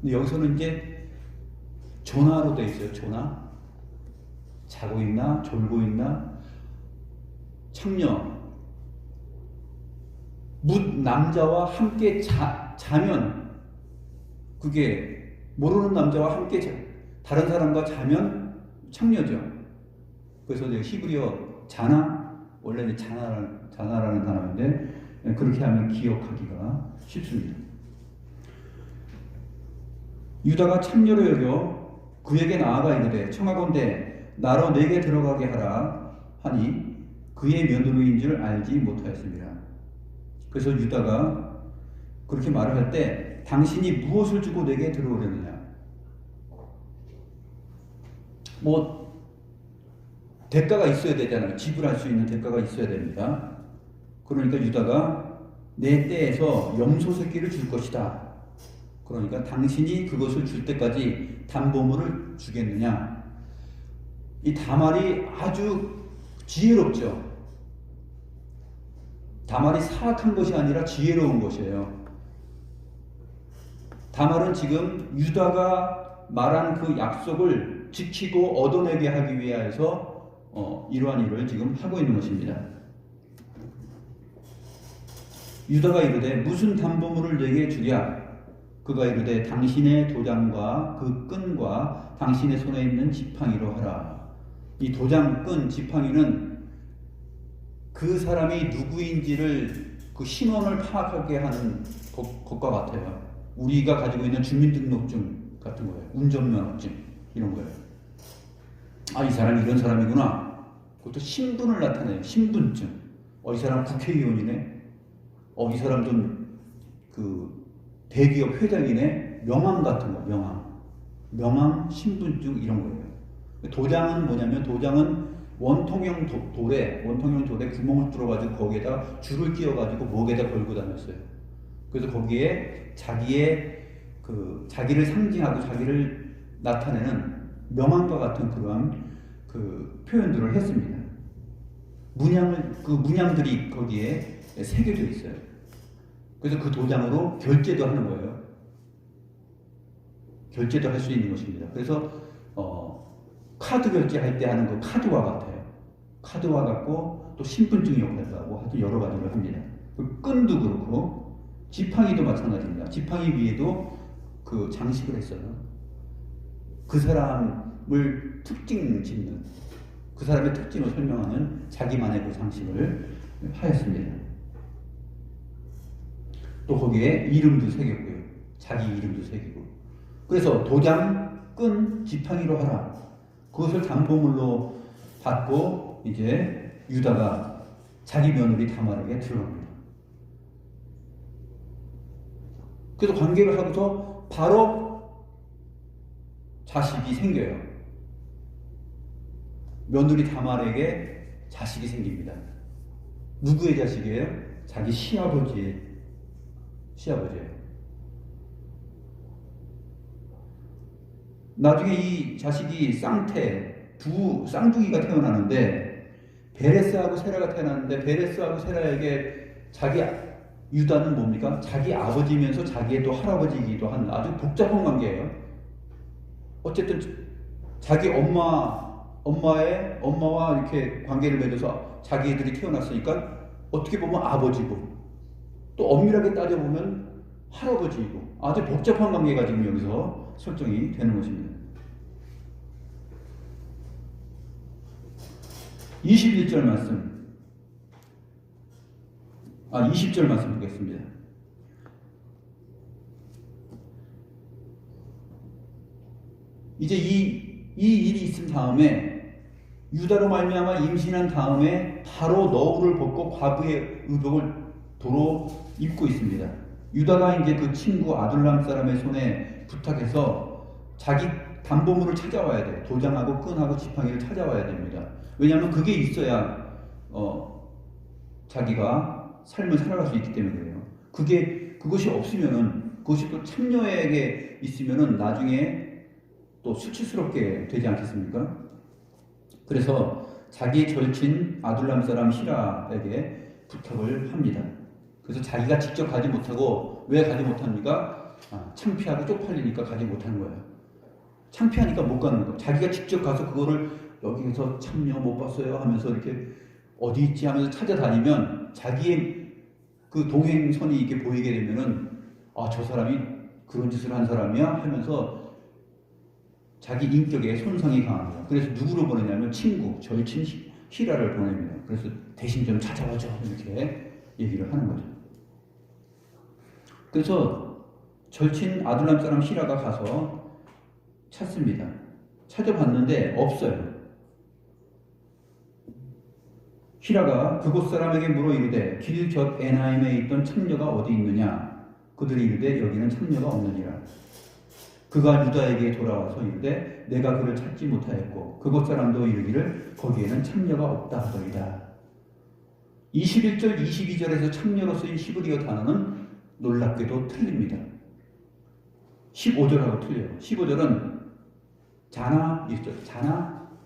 근데 여기서는 이제 조나로 되어 있어요. 조나. 자고 있나 졸고 있나. 창녀. 남자와 함께 자면 그게 모르는 남자와 함께 다른 사람과 자면 창녀죠. 그래서 히브리어 자나, 원래는 자나라는 단어인데 그렇게 하면 기억하기가 쉽습니다. 유다가 창녀로 여겨 그에게 나아가 이르되 청하건대 나로 내게 들어가게 하라 하니 그의 며느리인 줄 알지 못하였습니다. 그래서 유다가 그렇게 말을 할 때 당신이 무엇을 주고 내게 들어오려느냐. 대가가 있어야 되잖아요. 지불할 수 있는 대가가 있어야 됩니다. 그러니까 유다가 내 때에서 염소 새끼를 줄 것이다. 그러니까 당신이 그것을 줄 때까지 담보물을 주겠느냐. 이 다말이 아주 지혜롭죠. 다말이 사악한 것이 아니라 지혜로운 것이에요. 다말은 지금 유다가 말한 그 약속을 지키고 얻어내게 하기 위해서 이러한 일을 지금 하고 있는 것입니다. 유다가 이르되 무슨 담보물을 내게 주랴? 그가 이르되 당신의 도장과 그 끈과 당신의 손에 있는 지팡이로 하라. 이 도장, 끈, 지팡이는 그 사람이 누구인지를 그 신원을 파악하게 하는 것과 같아요. 우리가 가지고 있는 주민등록증 같은 거예요. 운전면허증 이런 거예요. 아, 이 사람이 이런 사람이구나. 그것도 신분을 나타내요. 신분증. 이 사람 국회의원이네. 이 사람 좀 그 대기업 회장이네. 명함 같은 거, 명함, 신분증 이런 거예요. 도장은 뭐냐면 도장은 원통형 돌에 구멍을 뚫어가지고 거기에다 줄을 끼워가지고 목에다 걸고 다녔어요. 그래서 거기에 자기를 상징하고 자기를 나타내는 명함과 같은 그러한 그 표현들을 했습니다. 문양들이 거기에 새겨져 있어요. 그래서 그 도장으로 결제도 하는 거예요. 결제도 할 수 있는 것입니다. 그래서 카드 결제할 때 하는 그 카드와 같아요. 카드와 같고 또 신분증 역할도 하고 하여튼 여러 가지를 합니다. 그 끈도 그렇고 지팡이도 마찬가지입니다. 지팡이 위에도 그 장식을 했어요. 그 사람을 특징 짓는, 그 사람의 특징을 설명하는 자기만의 그 장식을 하였습니다. 또 거기에 이름도 새겼고요. 자기 이름도 새기고. 그래서 도장, 끈, 지팡이로 하라. 그것을 담보물로 받고 이제 유다가 자기 며느리 다말에게 들어갑니다. 그래서 관계를 하고서 바로 자식이 생겨요. 며느리 다말에게 자식이 생깁니다. 누구의 자식이에요? 자기 시아버지예요. 나중에 이 자식이 쌍둥이가 태어나는데 베레스하고 세라가 태어났는데 베레스하고 세라에게 유다는 뭡니까? 자기 아버지면서 자기의 또 할아버지이기도 한 아주 복잡한 관계예요. 어쨌든 자기 엄마와 이렇게 관계를 맺어서 자기들이 태어났으니까 어떻게 보면 아버지고 또 엄밀하게 따져보면 할아버지이고 아주 복잡한 관계가 지금 여기서 설정이 되는 것입니다. 20절 말씀 보겠습니다. 이제 이 일이 있은 다음에 유다로 말미암아 임신한 다음에 바로 너울을 벗고 과부의 의복을 도로 입고 있습니다. 유다가 이제 그 친구 아둘람 사람의 손에 부탁해서 자기 담보물을 찾아와야 돼요. 도장하고 끈하고 지팡이를 찾아와야 됩니다. 왜냐하면 그게 있어야 자기가 삶을 살아갈 수 있기 때문에 그래요. 그것이 없으면은, 그것이 또 참녀에게 있으면은 나중에 또 수치스럽게 되지 않겠습니까? 그래서 자기 절친 아둘람 사람 히라에게 부탁을 합니다. 그래서 자기가 직접 가지 못하고, 왜 가지 못합니까? 창피하고 쪽팔리니까 가지 못하는 거예요. 창피하니까 못 가는 거예요. 자기가 직접 가서 그거를 여기서 참녀 못 봤어요 하면서 이렇게 어디 있지 하면서 찾아다니면 자기의 그 동행선이 이렇게 보이게 되면은 저 사람이 그런 짓을 한 사람이야 하면서 자기 인격에 손상이 강합니다. 그래서 누구를 보내냐면 친구, 절친 히라를 보냅니다. 그래서 대신 좀 찾아와줘 이렇게 얘기를 하는 거죠. 그래서 절친 아둘람 사람 히라가 가서 찾습니다. 찾아봤는데 없어요. 히라가 그곳 사람에게 물어 이르되 길 곁 에나임에 있던 참녀가 어디 있느냐? 그들이 이르되 여기는 참녀가 없느니라. 그가 유다에게 돌아와서 이르되 내가 그를 찾지 못하였고 그곳 사람도 이르기를 거기에는 참녀가 없다 하더이다. 21절 22절에서 참녀로 쓰인 히브리어 단어는 놀랍게도 틀립니다. 15절하고 틀려요. 15절은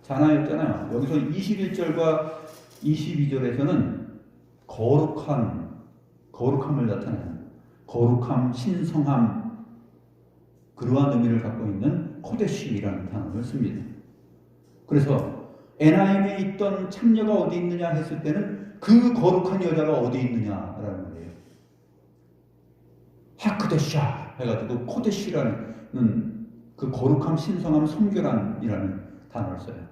자나였잖아요. 여기서 21절과 22절에서는 거룩함을 나타내는 거룩함, 신성함, 그러한 의미를 갖고 있는 코데시라는 단어를 씁니다. 그래서 에나임에 있던 창녀가 어디 있느냐 했을 때는 그 거룩한 여자가 어디 있느냐라는 말이에요. 하크데샤 해가지고 코데시라는 그 거룩함, 신성함, 성결함이라는 단어를 써요.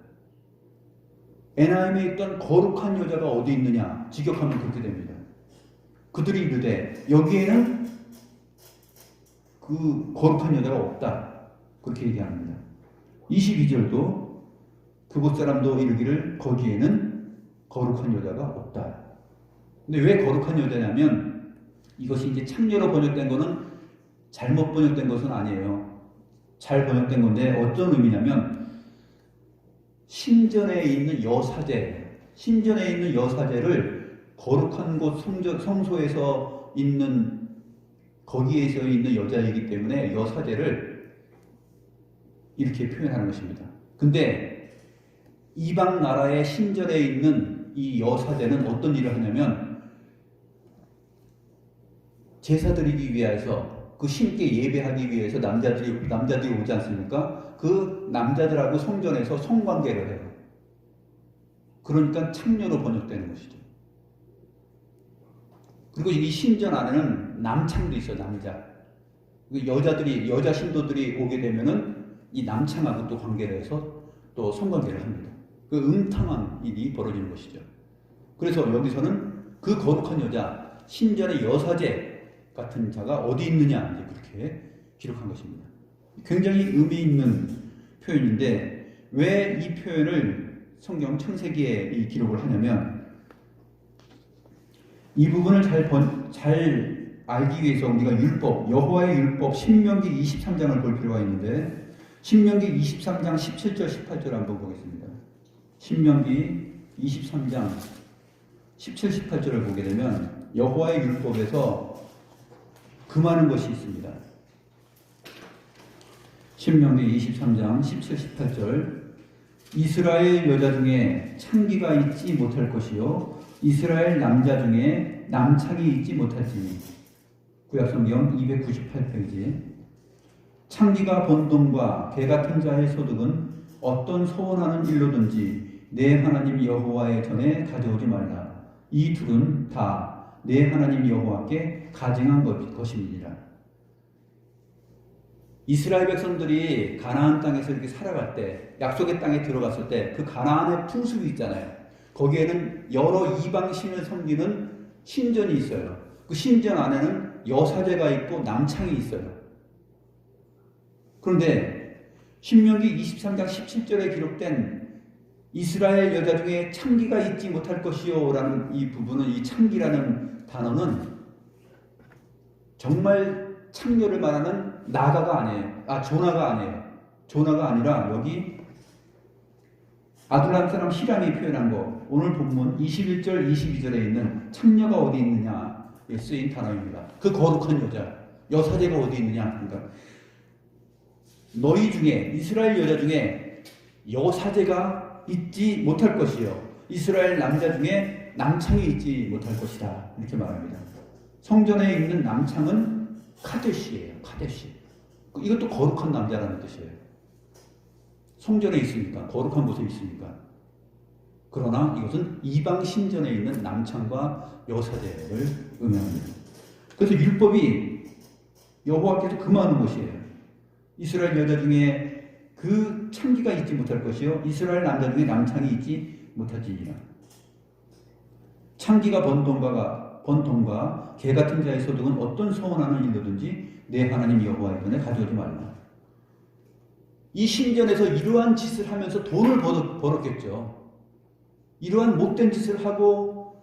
에나임에 있던 거룩한 여자가 어디 있느냐 직역하면 그렇게 됩니다. 그들이 이르되 여기에는 그 거룩한 여자가 없다 그렇게 얘기합니다. 22절도 그곳 사람도 이르기를 거기에는 거룩한 여자가 없다. 근데 왜 거룩한 여자냐면 이것이 이제 창녀로 번역된 거는 잘못 번역된 것은 아니에요. 잘 번역된 건데 어떤 의미냐면 신전에 있는 여사제를 거룩한 곳 성소에서 있는 거기에서 있는 여자이기 때문에 여사제를 이렇게 표현하는 것입니다. 근데 이방 나라의 신전에 있는 이 여사제는 어떤 일을 하냐면 제사 드리기 위해서 그 신께 예배하기 위해서 남자들이 오지 않습니까? 그 남자들하고 성전에서 성관계를 해요. 그러니까 창녀로 번역되는 것이죠. 그리고 이 신전 안에는 남창도 있어요. 여자 신도들이 오게 되면은 이 남창하고 또 관계를 해서 또 성관계를 합니다. 그 음탕한 일이 벌어지는 것이죠. 그래서 여기서는 그 거룩한 여자, 신전의 여사제 같은 자가 어디 있느냐 이제 그렇게 기록한 것입니다. 굉장히 의미 있는 표현인데 왜 이 표현을 성경 창세기에 이 기록을 하냐면 이 부분을 잘 알기 위해서 우리가 여호와의 율법 신명기 23장을 볼 필요가 있는데 신명기 23장 17절 18절 한번 보겠습니다. 신명기 23장 17, 18절을 보게 되면 여호와의 율법에서 금하는 것이 있습니다. 신명기 23장 17, 18절 이스라엘 여자 중에 창기가 있지 못할 것이요 이스라엘 남자 중에 남창이 있지 못할지니 구약성경 298페이지 창기가 본 돈과 개 같은 자의 소득은 어떤 소원하는 일로든지 내 하나님 여호와의 전에 가져오지 말라. 이 둘은 다 내 하나님 여호와께 가증한 것입니다. 이스라엘 백성들이 가나안 땅에서 이렇게 살아갈 때 약속의 땅에 들어갔을 때 그 가나안의 풍습이 있잖아요. 거기에는 여러 이방 신을 섬기는 신전이 있어요. 그 신전 안에는 여사제가 있고 남창이 있어요. 그런데 신명기 23장 17절에 기록된 이스라엘 여자 중에 창기가 있지 못할 것이요 라는 이 부분은 이 창기라는 단어는 정말 창녀를 말하는 나가가 아니에요. 조나가 아니에요. 조나가 아니라 여기 아둘람 사람 히람이 표현한 거 오늘 본문 21절 22절에 있는 창녀가 어디 있느냐에 쓰인 단어입니다. 그 거룩한 여사제가 어디 있느냐. 그러니까 너희 중에 이스라엘 여자 중에 여사제가 있지 못할 것이요 이스라엘 남자 중에 남창이 있지 못할 것이다 이렇게 말합니다. 성전에 있는 남창은 카데시예요. 카데시. 이것도 거룩한 남자라는 뜻이에요. 성전에 있으니까 거룩한 곳에 있으니까. 그러나 이것은 이방 신전에 있는 남창과 여사제를 의미합니다. 그래서 율법이 여호와께서 금하는 것이에요. 이스라엘 여자 중에 그 창기가 있지 못할 것이요 이스라엘 남자 중에 남창이 있지 못할지니라. 창기가 번 돈과 개 같은 자의 소득은 어떤 소원하는 일로든지 내 하나님 여호와의 전에 가져오지 말라. 이 신전에서 이러한 짓을 하면서 돈을 벌었겠죠. 이러한 못된 짓을 하고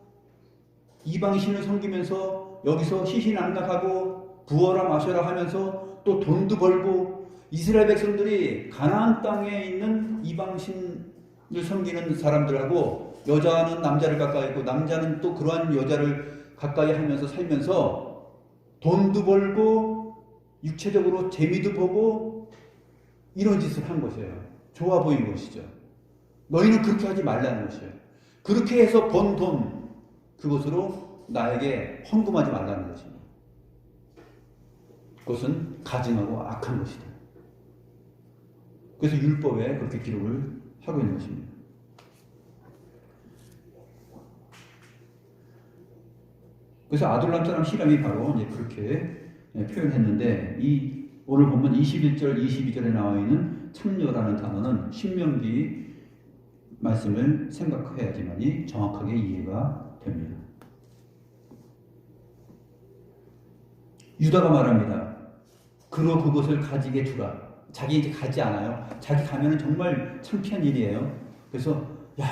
이방 신을 섬기면서 여기서 시신안락하고 부어라 마셔라 하면서 또 돈도 벌고 이스라엘 백성들이 가나안 땅에 있는 이방 신을 섬기는 사람들하고 여자는 남자를 가까이 있고 남자는 또 그러한 여자를 가까이 하면서 살면서 돈도 벌고 육체적으로 재미도 보고 이런 짓을 한 것이에요. 좋아 보이는 것이죠. 너희는 그렇게 하지 말라는 것이에요. 그렇게 해서 번 돈, 그것으로 나에게 헌금하지 말라는 것입니다. 그것은 가증하고 악한 것이다. 그래서 율법에 그렇게 기록을 하고 있는 것입니다. 그래서 아둘람 사람 히람이 바로 이제 그렇게 표현했는데, 오늘 보면 21절, 22절에 나와 있는 창녀라는 단어는 신명기 말씀을 생각해야지만이 정확하게 이해가 됩니다. 유다가 말합니다. 그로 그것을 가지게 주라. 자기 이제 가지 않아요. 자기 가면은 정말 창피한 일이에요. 그래서 야,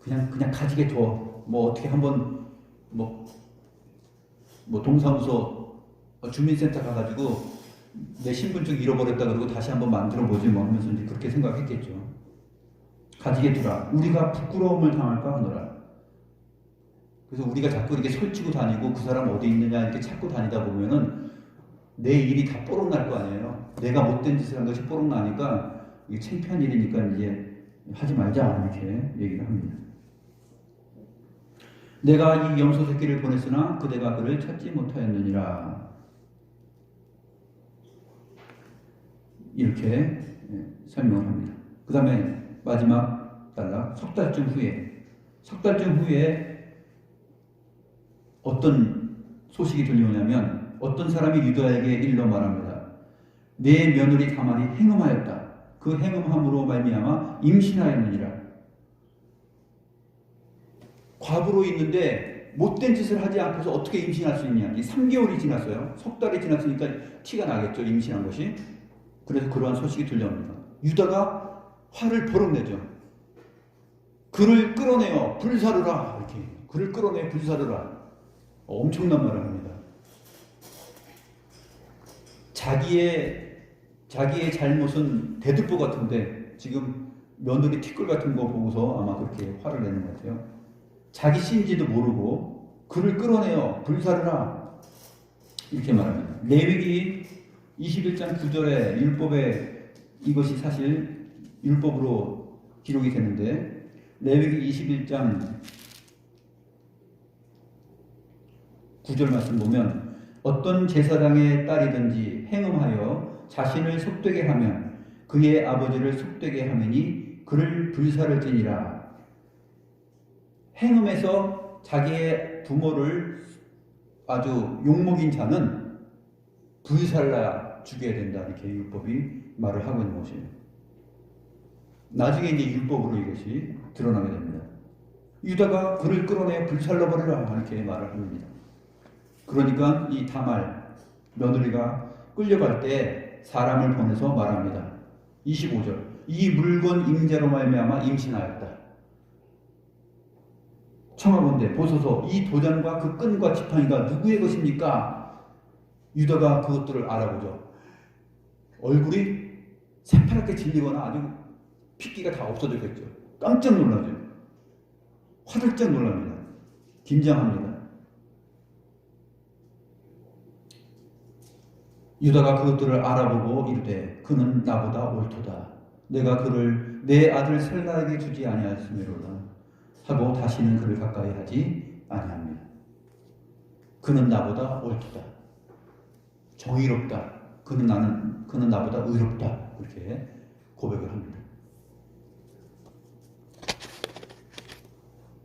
그냥 가지게 둬. 뭐 어떻게 한번 뭐 동사무소 주민센터 가가지고 내 신분증 잃어버렸다 그러고 다시 한번 만들어 보지 뭐 하면서 이제 그렇게 생각했겠죠. 가지게 두라. 우리가 부끄러움을 당할까 하노라. 그래서 우리가 자꾸 이렇게 설치고 다니고 그 사람 어디 있느냐 이렇게 찾고 다니다 보면은 내 일이 다 뽀록 날 거 아니에요. 내가 못된 짓을 한 것이 뽀록 나니까 이게 창피한 일이니까 이제 하지 말자 이렇게 얘기를 합니다. 내가 이 염소 새끼를 보냈으나 그대가 그를 찾지 못하였느니라. 이렇게 설명을 합니다. 그 다음에 마지막 단락, 석 달쯤 후에 어떤 소식이 들려오냐면 어떤 사람이 유다에게 일러 말합니다. 내 며느리 다말이 행음하였다. 그 행음함으로 말미암아 임신하였느니라. 과부로 있는데 못된 짓을 하지 않고서 어떻게 임신할 수 있냐. 3개월이 지났어요. 석 달이 지났으니까 티가 나겠죠. 임신한 것이. 그래서 그러한 소식이 들려옵니다. 유다가 화를 버럭 내죠. 그를 끌어내어 불사르라. 이렇게. 그를 끌어내어 불사르라. 엄청난 말을 합니다. 자기의 잘못은 대들보 같은데 지금 며느리 티끌 같은 거 보고서 아마 그렇게 화를 내는 것 같아요. 자기 씨인지도 모르고 그를 끌어내어 불사르라 이렇게 말합니다. 레위기 21장 9절에 율법에 이것이 사실 율법으로 기록이 되는데 레위기 21장 9절 말씀 보면 어떤 제사장의 딸이든지 행음하여 자신을 속되게 하면 그의 아버지를 속되게 하매니 그를 불사를지니라. 행음해서 자기의 부모를 아주 욕먹인 자는 불살라 죽여야 된다. 이렇게 율법이 말을 하고 있는 것이에요. 나중에 이제 율법으로 이것이 드러나게 됩니다. 유다가 그를 끌어내어 불살라버리라 이렇게 말을 합니다. 그러니까 이 다말 며느리가 끌려갈 때 사람을 보내서 말합니다. 25절 이 물건 임자로 말미암아 임신하였다. 청하건대 보소서 이 도장과 그 끈과 지팡이가 누구의 것입니까? 유다가 그것들을 알아보죠. 얼굴이 새파랗게 질리거나 아주 핏기가 다 없어졌겠죠. 깜짝 놀라죠. 화들짝 놀랍니다. 긴장합니다. 유다가 그것들을 알아보고 이르되 그는 나보다 옳도다. 내가 그를 내 아들 셀라에게 주지 아니하였음이로라 하고 다시는 그를 가까이 하지 아니합니다. 그는 나보다 옳도다. 정의롭다. 그는 나보다 의롭다. 그렇게 고백을 합니다.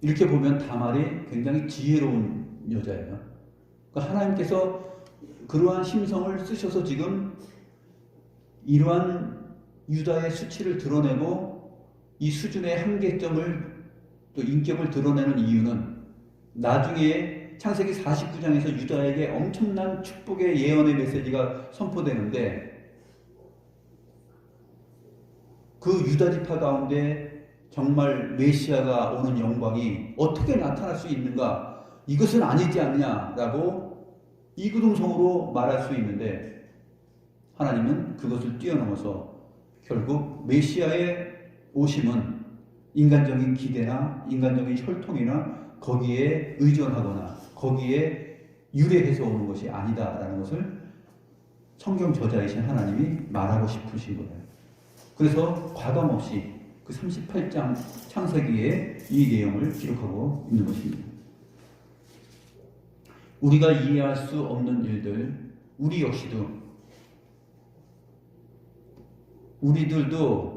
이렇게 보면 다말이 굉장히 지혜로운 여자예요. 그러니까 하나님께서 그러한 심성을 쓰셔서 지금 이러한 유다의 수치를 드러내고 이 수준의 한계점을 또 인격을 드러내는 이유는 나중에 창세기 49장에서 유다에게 엄청난 축복의 예언의 메시지가 선포되는데 그 유다 지파 가운데 정말 메시아가 오는 영광이 어떻게 나타날 수 있는가? 이것은 아니지 않냐라고 이구동성으로 말할 수 있는데 하나님은 그것을 뛰어넘어서 결국 메시아의 오심은 인간적인 기대나 인간적인 혈통이나 거기에 의존하거나 거기에 유래해서 오는 것이 아니다라는 것을 성경 저자이신 하나님이 말하고 싶으신 거예요. 그래서 과감없이 그 38장 창세기에 이 내용을 기록하고 있는 것입니다. 우리가 이해할 수 없는 일들, 우리 역시도, 우리들도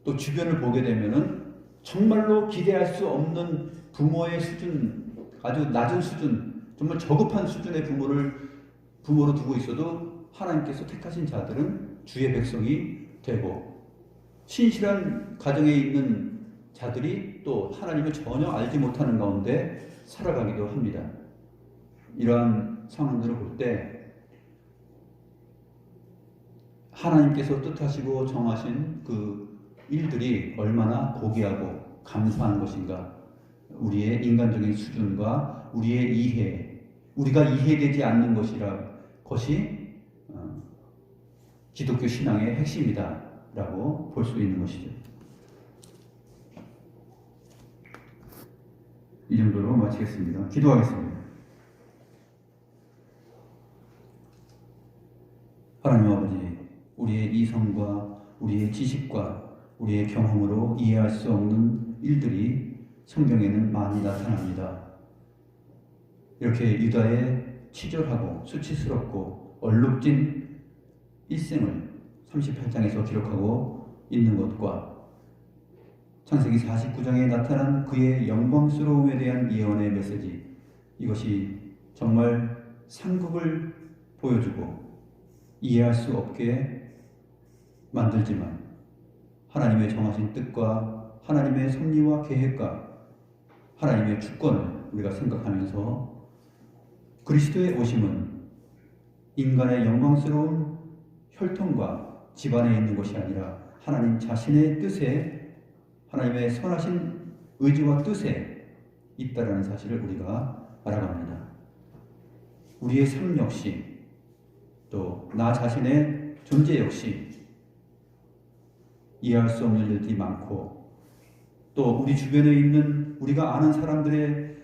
또 주변을 보게 되면은 정말로 기대할 수 없는 부모의 수준, 아주 낮은 수준, 정말 저급한 수준의 부모로 두고 있어도 하나님께서 택하신 자들은 주의 백성이 되고, 신실한 가정에 있는 자들이 또 하나님을 전혀 알지 못하는 가운데 살아가기도 합니다. 이러한 상황들을 볼 때 하나님께서 뜻하시고 정하신 그 일들이 얼마나 고귀하고 감사한 것인가, 우리의 인간적인 수준과 우리의 이해, 우리가 이해되지 않는 것이 기독교 신앙의 핵심이다 라고 볼 수 있는 것이죠. 이 정도로 마치겠습니다. 기도하겠습니다. 하나님 아버지, 우리의 이성과 우리의 지식과 우리의 경험으로 이해할 수 없는 일들이 성경에는 많이 나타납니다. 이렇게 유다의 치졸하고 수치스럽고 얼룩진 일생을 38장에서 기록하고 있는 것과 창세기 49장에 나타난 그의 영광스러움에 대한 예언의 메시지, 이것이 정말 상급을 보여주고 이해할 수 없게 만들지만 하나님의 정하신 뜻과 하나님의 섭리와 계획과 하나님의 주권을 우리가 생각하면서 그리스도의 오심은 인간의 영광스러운 혈통과 집안에 있는 것이 아니라 하나님 자신의 뜻에, 하나님의 선하신 의지와 뜻에 있다라는 사실을 우리가 알아갑니다. 우리의 삶 역시, 또 나 자신의 존재 역시 이해할 수 없는 일들이 많고, 또 우리 주변에 있는 우리가 아는 사람들의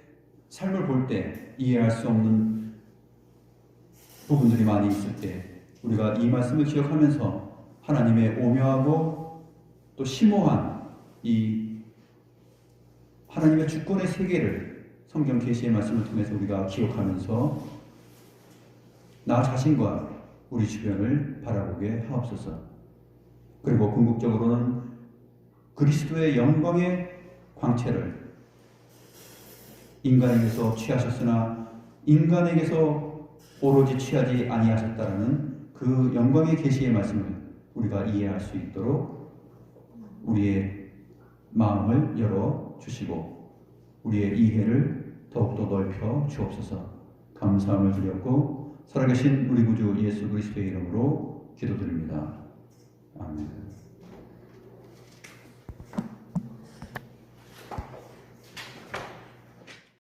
삶을 볼 때 이해할 수 없는 부분들이 많이 있을 때 우리가 이 말씀을 기억하면서 하나님의 오묘하고 또 심오한 이 하나님의 주권의 세계를 성경 계시의 말씀을 통해서 우리가 기억하면서 나 자신과 우리 주변을 바라보게 하옵소서. 그리고 궁극적으로는 그리스도의 영광의 광채를 인간에게서 취하셨으나 인간에게서 오로지 취하지 아니하셨다라는 그 영광의 계시의 말씀을 우리가 이해할 수 있도록 우리의 마음을 열어 주시고 우리의 이해를 더욱더 넓혀 주옵소서. 감사함을 드렸고 살아계신 우리 구주 예수 그리스도의 이름으로 기도드립니다. 아멘.